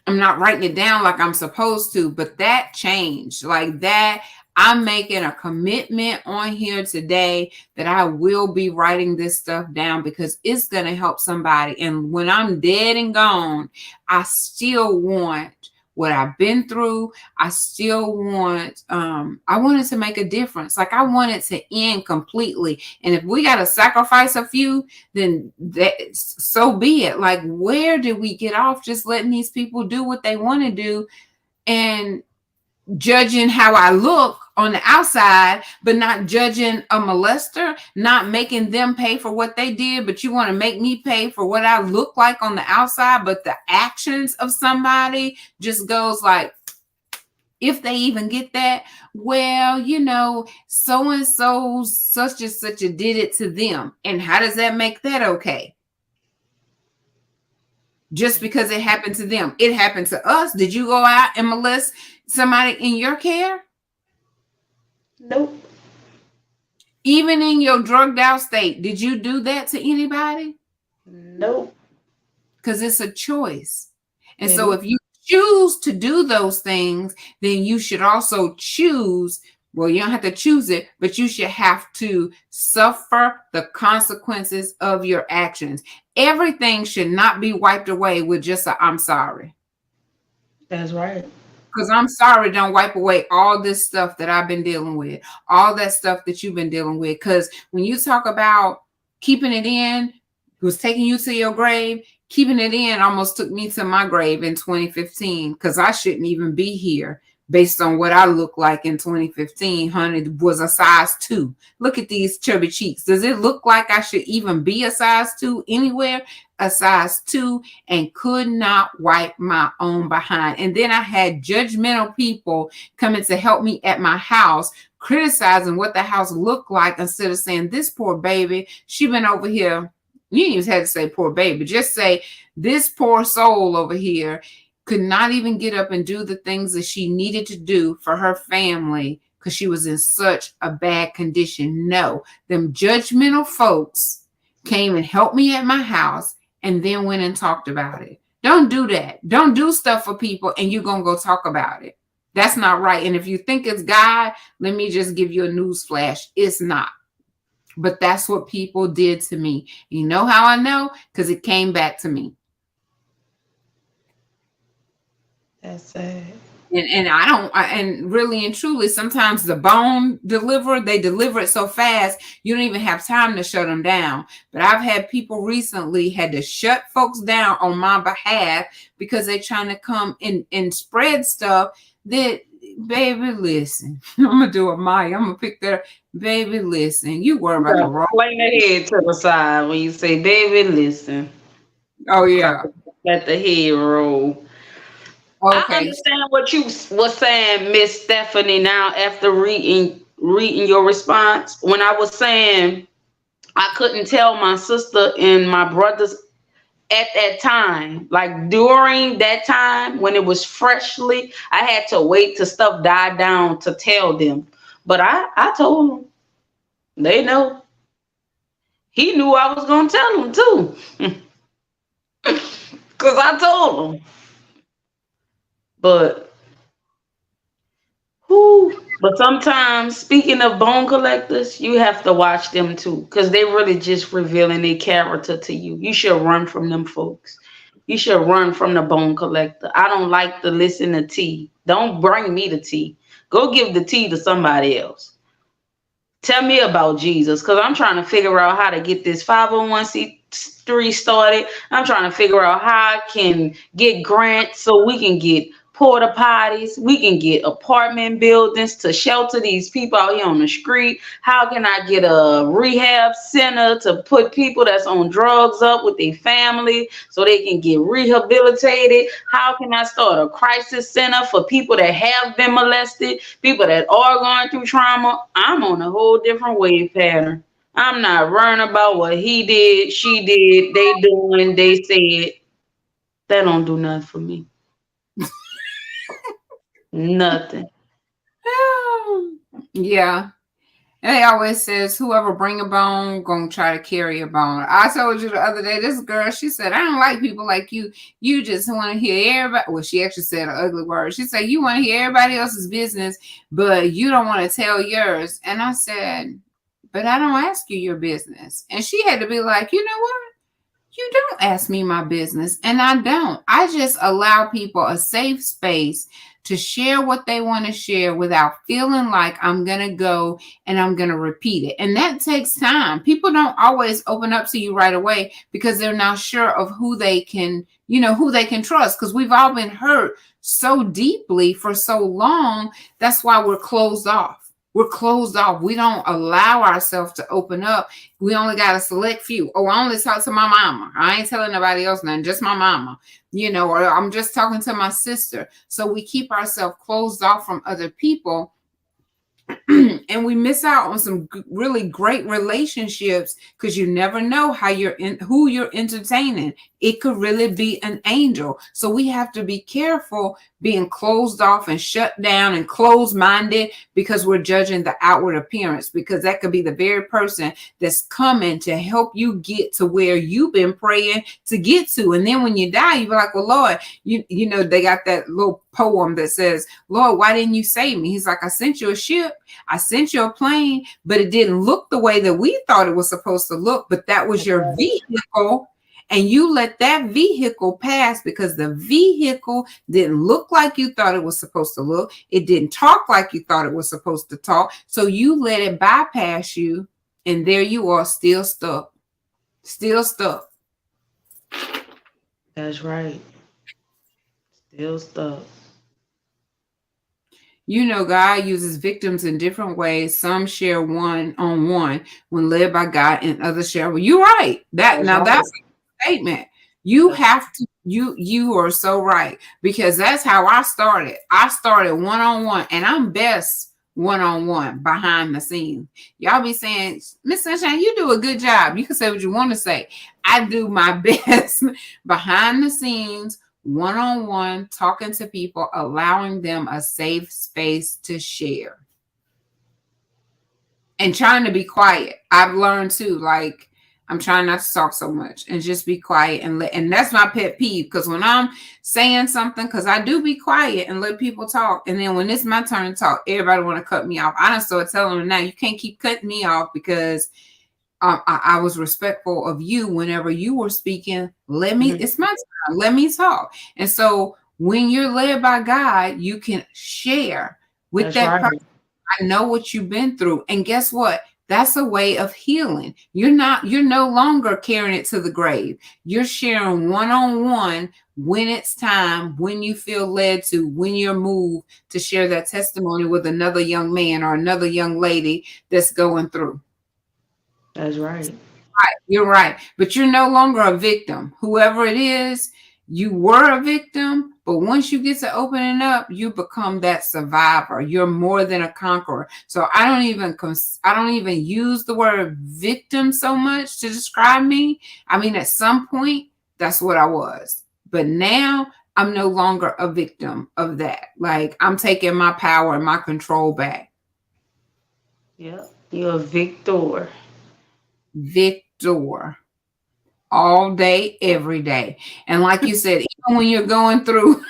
not writing it down like I'm supposed to. But that changed. Like that, I'm making a commitment on here today that I will be writing this stuff down because it's going to help somebody. And when I'm dead and gone, I still want what I've been through. I still want, I want it to make a difference. Like, I want it to end completely. And if we got to sacrifice a few, then so be it. Like, where did we get off just letting these people do what they want to do and judging how I look on the outside, but not judging a molester, not making them pay for what they did, but you want to make me pay for what I look like on the outside. But the actions of somebody just goes like, if they even get that, well, you know, so-and-so, such and such a did it to them. And how does that make that okay? Just because it happened to them. It happened to us. Did you go out and molest somebody in your care? Nope. Even in your drugged out state, did you do that to anybody? Nope. Because it's a choice. And so if you choose to do those things, then you should also choose, well, you don't have to choose it, but you should have to suffer the consequences of your actions. Everything should not be wiped away with just a I'm sorry. That's right. Because I'm sorry don't wipe away all this stuff that I've been dealing with, all that stuff that you've been dealing with. Because when you talk about keeping it in, was taking you to your grave, keeping it in almost took me to my grave in 2015 because I shouldn't even be here. based on what I look like in 2015, honey, was a size 2. Look at these chubby cheeks. Does it look like I should even be a size 2 anywhere? A size 2, and could not wipe my own behind. And then I had judgmental people coming to help me at my house, criticizing what the house looked like instead of saying, this poor baby, she been over here. You didn't even have to say poor baby. Just say, this poor soul over here could not even get up and do the things that she needed to do for her family because she was in such a bad condition. No, them judgmental folks came and helped me at my house and then went and talked about it. Don't do that. Don't do stuff for people and you're going to go talk about it. That's not right. And if you think it's God, let me just give you a news flash. It's not. But that's what people did to me. You know how I know? Because it came back to me. That's sad. And and really and truly, sometimes the bone they deliver it so fast, you don't even have time to shut them down. But I've had people recently had to shut folks down on my behalf because they're trying to come and spread stuff that, baby, listen, I'm going to do a Myiah. I'm going to pick that, baby, listen, you worry about the wrong. Play the head to the side when you say, baby, listen. Oh, yeah. Let the head roll. I Okay. understand what you was saying, Miss Stephanie. Now, after reading your response, when I was saying I couldn't tell my sister and my brothers at that time, like during that time when it was freshly, I had to wait till stuff died down to tell them. But I told them, they know. He knew I was gonna tell them too, cause I told them. But who? But sometimes, speaking of bone collectors, you have to watch them too, because they really just revealing their character to you. You should run from them folks. You should run from the bone collector. I don't like to listen to tea. Don't bring me the tea. Go give the tea to somebody else. Tell me about Jesus, because I'm trying to figure out how to get this 501c3 started. I'm trying to figure out how I can get grants so we can get porta potties, we can get apartment buildings to shelter these people out here on the street. How can I get a rehab center to put people that's on drugs up with their family so they can get rehabilitated? How can I start a crisis center for people that have been molested, people that are going through trauma? I'm on a whole different wave pattern. I'm not worrying about what he did, she did, they doing, they said. That don't do nothing for me. Nothing. Yeah. And they always says, whoever bring a bone, gonna try to carry a bone. I told you the other day, this girl, she said, I don't like people like you. You just want to hear everybody. Well, she actually said an ugly word. She said, you want to hear everybody else's business, but you don't want to tell yours. And I said, but I don't ask you your business. And she had to be like, you know what? You don't ask me my business, and I don't. I just allow people a safe space to share what they want to share without feeling like I'm going to go and I'm going to repeat it. And that takes time. People don't always open up to you right away because they're not sure of who they can, who they can trust, because we've all been hurt so deeply for so long. That's why we're closed off. We're closed off. We don't allow ourselves to open up. We only got a select few. Oh, I only talk to my mama. I ain't telling nobody else nothing, just my mama, or I'm just talking to my sister. So we keep ourselves closed off from other people. And we miss out on some really great relationships because you never know who you're entertaining. It could really be an angel. So we have to be careful being closed off and shut down and closed-minded because we're judging the outward appearance, because that could be the very person that's coming to help you get to where you've been praying to get to. And then when you die, you be like, well, Lord, they got that little poem that says, Lord, why didn't you save me? He's like, I sent you a ship, I sent you a plane, but it didn't look the way that we thought it was supposed to look. But that was your vehicle. And you let that vehicle pass because the vehicle didn't look like you thought it was supposed to look. It didn't talk like you thought it was supposed to talk. So you let it bypass you. And there you are, still stuck. Still stuck. That's right. Still stuck. God uses victims in different ways. Some share one on one when led by God, and others share. Well, you're right. That's That's right. a statement. You That's have to. You are so right, because that's how I started. I started one on one, and I'm best one on one behind the scenes. Y'all be saying, Miss Sunshine, you do a good job. You can say what you want to say. I do my best behind the scenes, one on one, talking to people, allowing them a safe space to share, and trying to be quiet. I've learned too, like, I'm trying not to talk so much and just be quiet and that's my pet peeve, because when I'm saying something, because I do be quiet and let people talk, and then when it's my turn to talk, everybody want to cut me off. I done started telling them now, you can't keep cutting me off, because I was respectful of you whenever you were speaking. It's my time. Let me talk. And so when you're led by God, you can share with that's that right. person. I know what you've been through. And guess what? That's a way of healing. You're no longer carrying it to the grave. You're sharing one on one when it's time, when you feel led to, when you're moved to share that testimony with another young man or another young lady that's going through. That's right. Right, you're right. But you're no longer a victim. Whoever it is, you were a victim, but once you get to opening up, you become that survivor. You're more than a conqueror. So I don't even use the word victim so much to describe me. I mean, at some point, that's what I was. But now I'm no longer a victim of that. Like, I'm taking my power and my control back. Yep. You're a victor. Victor. All day, every day. And like you said, even when you're going through,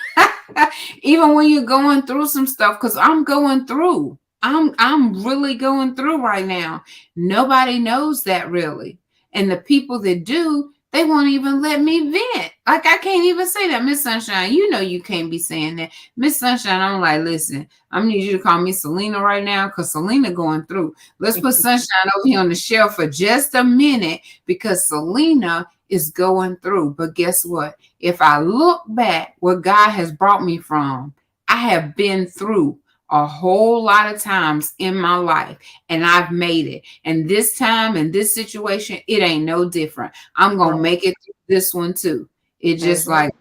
even when you're going through some stuff, because I'm going through, I'm really going through right now. Nobody knows that really. And the people that do, they won't even let me vent. Like, I can't even say that. Miss Sunshine, you can't be saying that. Miss Sunshine, I'm like, listen, I'm need you to call me Celena right now, because Celena going through. Let's put Sunshine over here on the shelf for just a minute, because Celena is going through. But guess what? If I look back where God has brought me from, I have been through a whole lot of times in my life, and I've made it. And this time, in this situation, it ain't no different. I'm gonna Right. make it through this one too. It That's just right. like,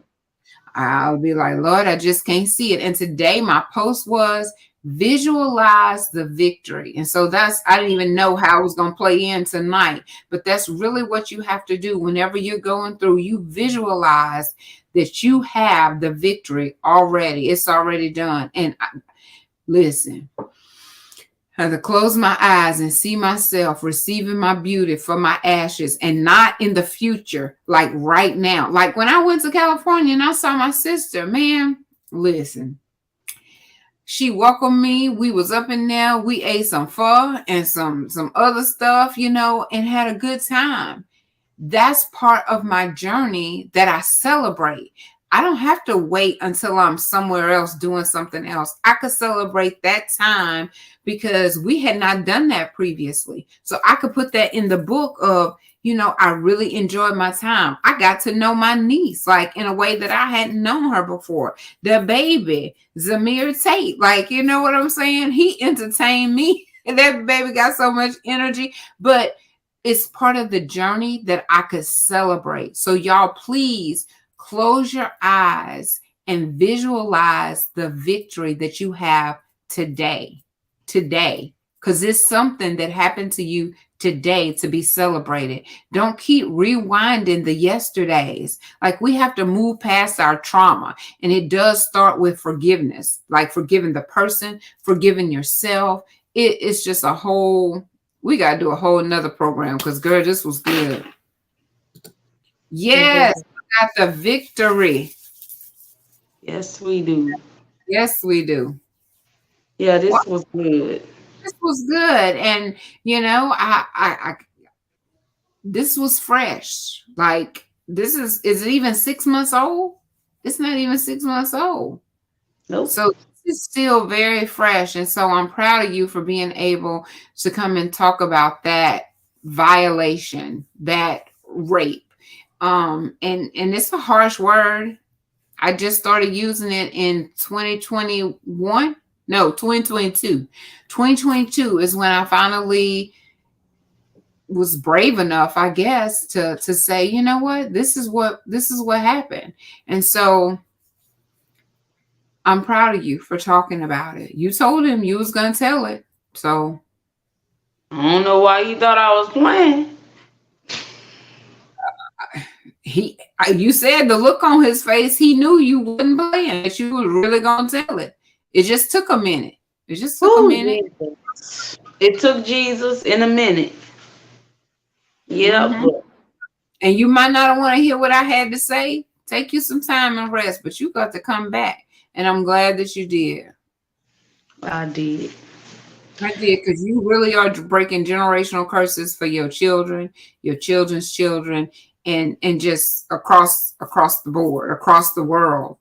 I'll be like, Lord, I just can't see it. And today my post was visualize the victory. And so I didn't even know how I was going to play in tonight, but that's really what you have to do whenever you're going through. You visualize that you have the victory already. It's already done. And listen, I have to close my eyes and see myself receiving my beauty for my ashes, and not in the future, like right now. Like when I went to California and I saw my sister, man, listen, she welcomed me. We was up in there. We ate some pho and some other stuff, and had a good time. That's part of my journey that I celebrate. I don't have to wait until I'm somewhere else doing something else. I could celebrate that time because we had not done that previously. So I could put that in the book of, I really enjoyed my time. I got to know my niece, like, in a way that I hadn't known her before. The baby, Zamir Tate, like, you know what I'm saying? He entertained me. And that baby got so much energy. But it's part of the journey that I could celebrate. So y'all, please close your eyes and visualize the victory that you have today, because it's something that happened to you today to be celebrated. Don't keep rewinding the yesterdays. Like, we have to move past our trauma. And it does start with forgiveness, like forgiving the person, forgiving yourself. It's just we got to do a whole nother program, because, girl, this was good. Yes, Exactly. we got the victory. Yes, we do. Yes, we do. Yeah, Well, this was good. this was good. And, I this was fresh. Like, is it even 6 months old? It's not even 6 months old. Nope. So this is still very fresh. And so I'm proud of you for being able to come and talk about that violation, that rape. And it's a harsh word. I just started using it in 2021. No, 2022. 2022 is when I finally was brave enough, I guess, to say, you know what, this is what happened. And so I'm proud of you for talking about it. You told him you was gonna tell it. So I don't know why you thought I was playing. you said the look on his face, he knew you wasn't playing, that you was really gonna tell it. It just took a minute. It just took a minute. Jesus. It took Jesus in a minute. Yeah, Mm-hmm. And you might not want to hear what I had to say. Take you some time and rest, but you got to come back. And I'm glad that you did. I did. I did, because you really are breaking generational curses for your children, your children's children, and just across the board, across the world,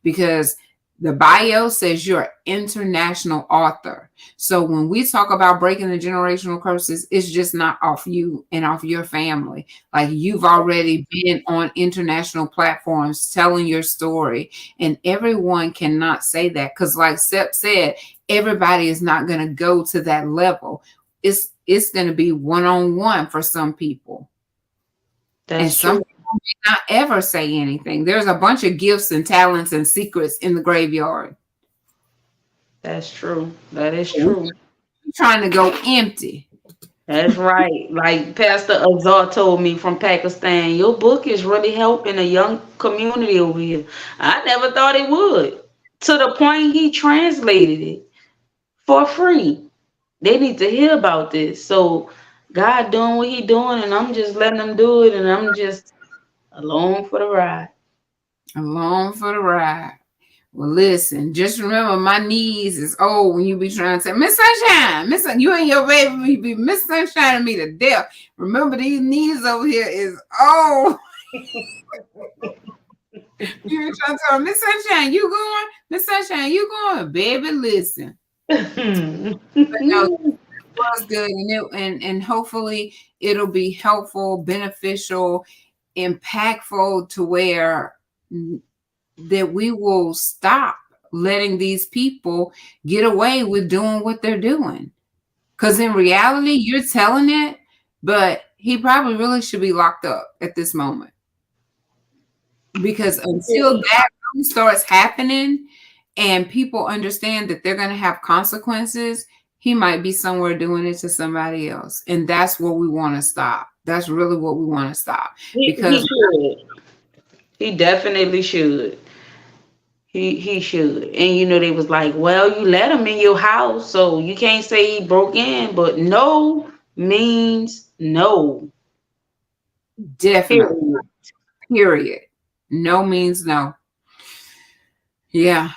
because the bio says you're an international author. So when we talk about breaking the generational curses, it's just not off you and off your family. Like, you've already been on international platforms telling your story, and everyone cannot say that, because like Sep said, everybody is not going to go to that level. It's going to be one-on-one for some people. That's some true. people may not ever say anything. There's a bunch of gifts and talents and secrets in the graveyard. That's true. That is true. You're trying to go empty. That's right. Like Pastor Azar told me from Pakistan, your book is really helping a young community over here. I never thought it would. To the point he translated it for free. They need to hear about this. So God doing what he doing, and I'm just letting him do it, and I'm just along for the ride. Along for the ride. Well, listen, just remember, my knees is old when you be trying to say, Miss Sunshine, you and your baby be Miss Sunshine me to death. Remember, these knees over here is old. You were trying to tell her, Miss Sunshine, you going? Miss Sunshine, you going? Baby, listen. But no, it was good, and hopefully it'll be helpful, beneficial, impactful, to where that we will stop letting these people get away with doing what they're doing. Because in reality, you're telling it, but he probably really should be locked up at this moment. Because until that really starts happening and people understand that they're going to have consequences, he might be somewhere doing it to somebody else. And that's what we want to stop. That's really what we want to stop. Because he definitely should. He should. And they was like, well, you let him in your house, so you can't say he broke in, but no means no. Definitely. Period. No means no. Yeah.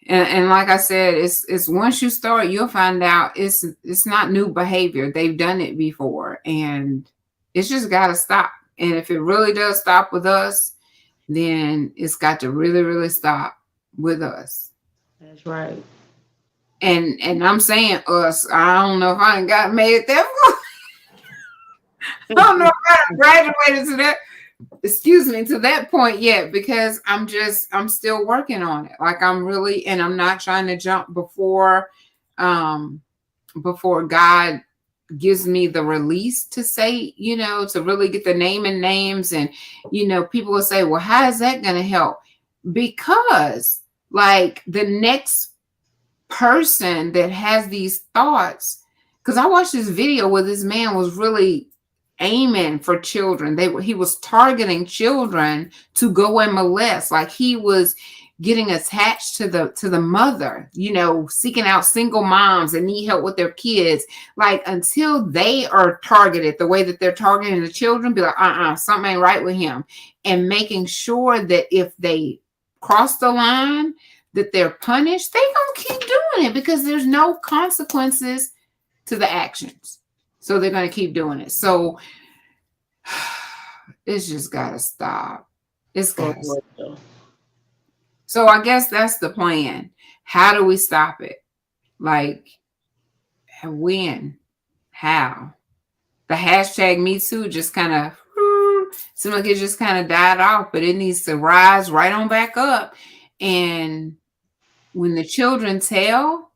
And like I said, it's once you start, you'll find out it's not new behavior. They've done it before, and it's just got to stop. And if it really does stop with us, then it's got to really, really stop with us. That's right. And I'm saying us. I don't know if I ain't got made it that far. I don't know if I graduated to that. Excuse me, to that point yet, because I'm still working on it. Like, I'm not trying to jump before God gives me the release to say, to really get the name and names. And, people will say, well, how is that going to help? Because like the next person that has these thoughts, because I watched this video where this man was really aiming for children. He was targeting children to go and molest. Like, he was getting attached to the mother, seeking out single moms that need help with their kids. Like, until they are targeted the way that they're targeting the children, be like, something ain't right with him. And making sure that if they cross the line, that they're punished. They gonna keep doing it because there's no consequences to the actions. So they're going to keep doing it. So it's just got to stop. It's got to stop. So I guess that's the plan. How do we stop it? Like, when? How? The hashtag Me Too just kind of seemed like it just kind of died off, but it needs to rise right on back up. And when the children tell,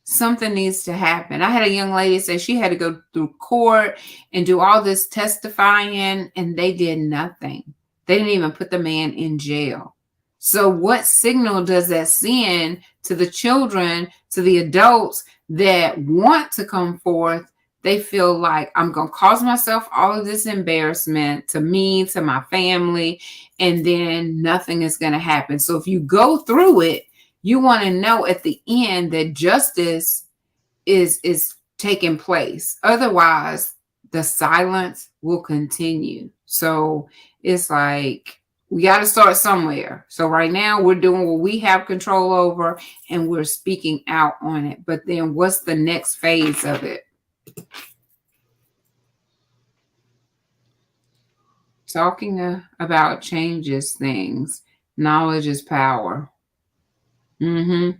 something needs to happen. I had a young lady say she had to go through court and do all this testifying, and they did nothing. They didn't even put the man in jail. So what signal does that send to the children, to the adults that want to come forth? They feel like, I'm going to cause myself all of this embarrassment to me, to my family, and then nothing is going to happen. So if you go through it, you want to know at the end that justice is taking place. Otherwise, the silence will continue. So it's like, we got to start somewhere. So right now we're doing what we have control over, and we're speaking out on it. But then what's the next phase of it? Talking about changes things. Knowledge is power. And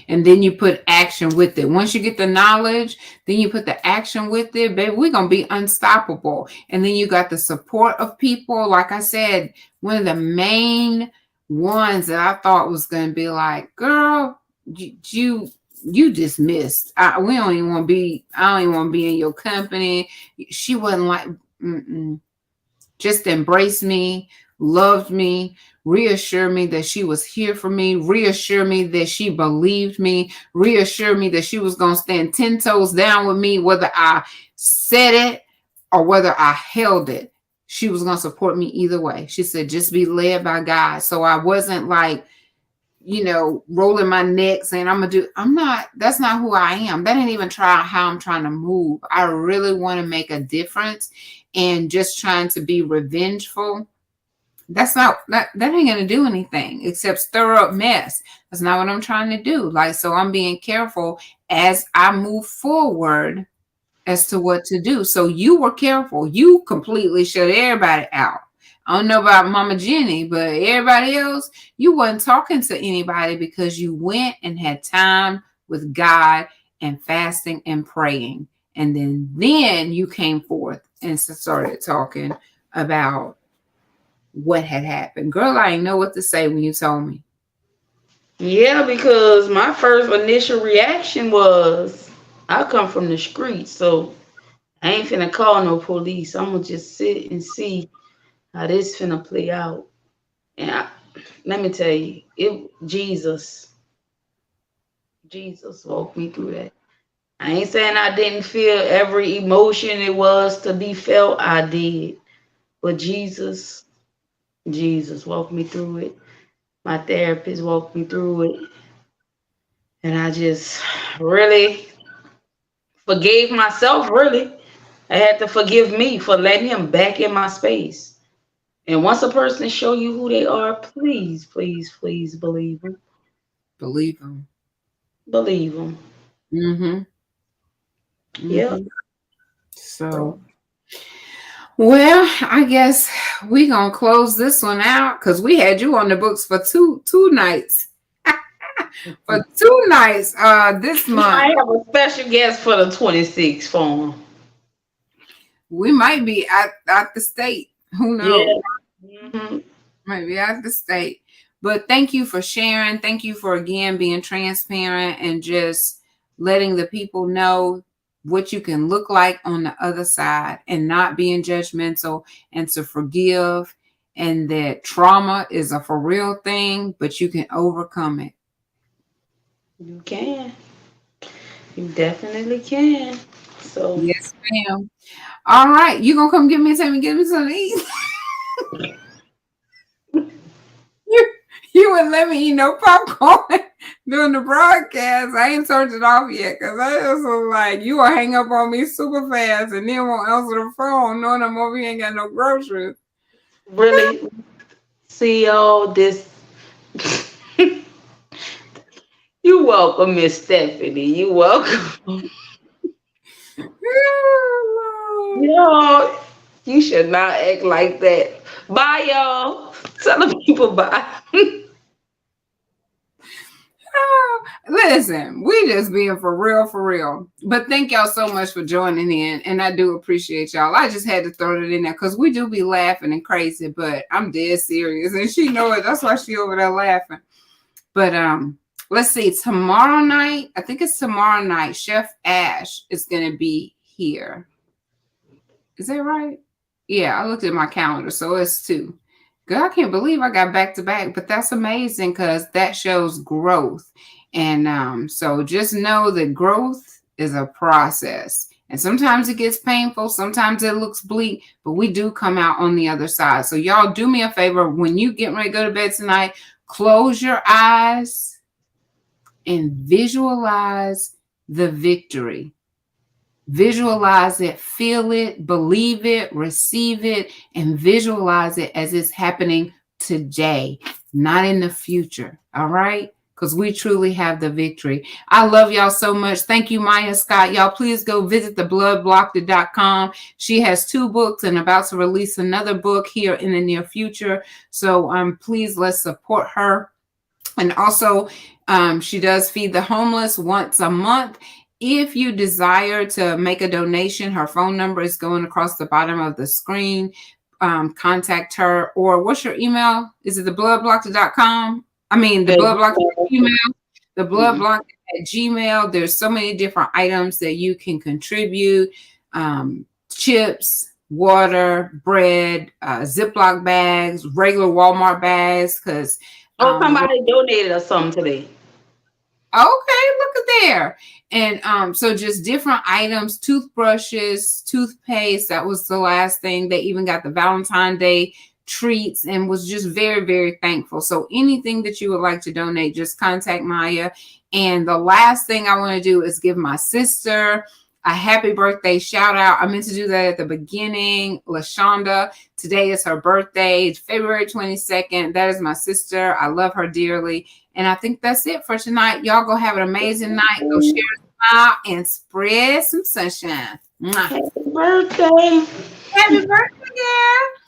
then you put action with it. Once you get the knowledge, then you put the action with it, baby, we're going to be unstoppable. And then you got the support of people. Like I said, one of the main ones that I thought was going to be like, girl, you dismissed. We don't even want to be, I don't even want to be in your company. She wasn't like, just embraced me, loved me, reassured me that she was here for me, reassured me that she believed me, reassured me that she was going to stand 10 toes down with me, whether I said it or whether I held it. She was going to support me either way. She said, just be led by God. So I wasn't like, rolling my neck saying that's not who I am. That ain't even how I'm trying to move. I really want to make a difference, and just trying to be revengeful, that ain't going to do anything except stir up mess. That's not what I'm trying to do. So I'm being careful as I move forward as to what to do. So you were careful. You completely shut everybody out. I don't know about Mama Jenny, but everybody else, you wasn't talking to anybody because you went and had time with God and fasting and praying. And then you came forth and started talking about what had happened. Girl, I didn't know what to say when you told me. Yeah, because my first initial reaction was, I come from the streets, so I ain't finna call no police. I'm gonna just sit and see how this finna play out. And let me tell you, Jesus walked me through that. I ain't saying I didn't feel every emotion it was to be felt. I did. But Jesus walked me through it. My therapist walked me through it. And I just really forgave myself, really. I had to forgive me for letting him back in my space. And once a person show you who they are, please, please, please believe them. Believe them. Believe them. Yeah. So, well, I guess we gonna close this one out because we had you on the books for two nights. For 2 nights this month. I have a special guest for the 26th phone. We might be at the state. Who knows? Yeah. Might be at the state. But thank you for sharing. Thank you for, again, being transparent and just letting the people know what you can look like on the other side, and not being judgmental, and to forgive, and that trauma is a for real thing, but you can overcome it. You can. You definitely can. So yes, ma'am. All right, you gonna come give me something to eat? You wouldn't let me eat no popcorn during the broadcast. I ain't turned it off yet because I just was like, you will hang up on me super fast and then won't answer the phone knowing I'm over here ain't got no groceries. Really? See y'all this. You welcome, Miss Stephanie. You welcome. Y'all, you should not act like that. Bye, y'all. Tell the people bye. Listen, we just being for real. But thank y'all so much for joining in, and I do appreciate y'all. I just had to throw it in there because we do be laughing and crazy, but I'm dead serious, and she know it. That's why she over there laughing. But Let's see, tomorrow night, I think it's tomorrow night, Chef Ash is going to be here. Is that right? Yeah, I looked at my calendar, so it's 2. Girl, I can't believe I got back to back, but that's amazing because that shows growth. And so just know that growth is a process. And sometimes it gets painful, sometimes it looks bleak, but we do come out on the other side. So y'all do me a favor, when you get ready to go to bed tonight, close your eyes and visualize the victory. Visualize it, feel it, believe it, receive it, and visualize it as it's happening today, not in the future. All right? Because we truly have the victory. I love y'all so much. Thank you, Myiah Scott. Y'all, please go visit thebloodblocker.com. She has 2 books and about to release another book here in the near future. So please, let's support her. And also, she does feed the homeless once a month. If you desire to make a donation, her phone number is going across the bottom of the screen. Contact her. Or what's your email? Is it thebloodblocker.com? I mean, the bloodblocker email, the bloodblocker at Gmail. There's so many different items that you can contribute. Chips, water, bread, Ziploc bags, regular Walmart bags. Because somebody donated us something today. Okay, look at there. And so just different items, toothbrushes, toothpaste. That was the last thing. They even got the Valentine's Day treats and was just very, very thankful. So anything that you would like to donate, just contact Myiah. And the last thing I want to do is give my sister a happy birthday shout out. I meant to do that at the beginning. LaShonda, today is her birthday. It's February 22nd. That is my sister. I love her dearly. And I think that's it for tonight. Y'all go have an amazing night. Go share a smile and spread some sunshine. Happy birthday. Happy birthday, girl.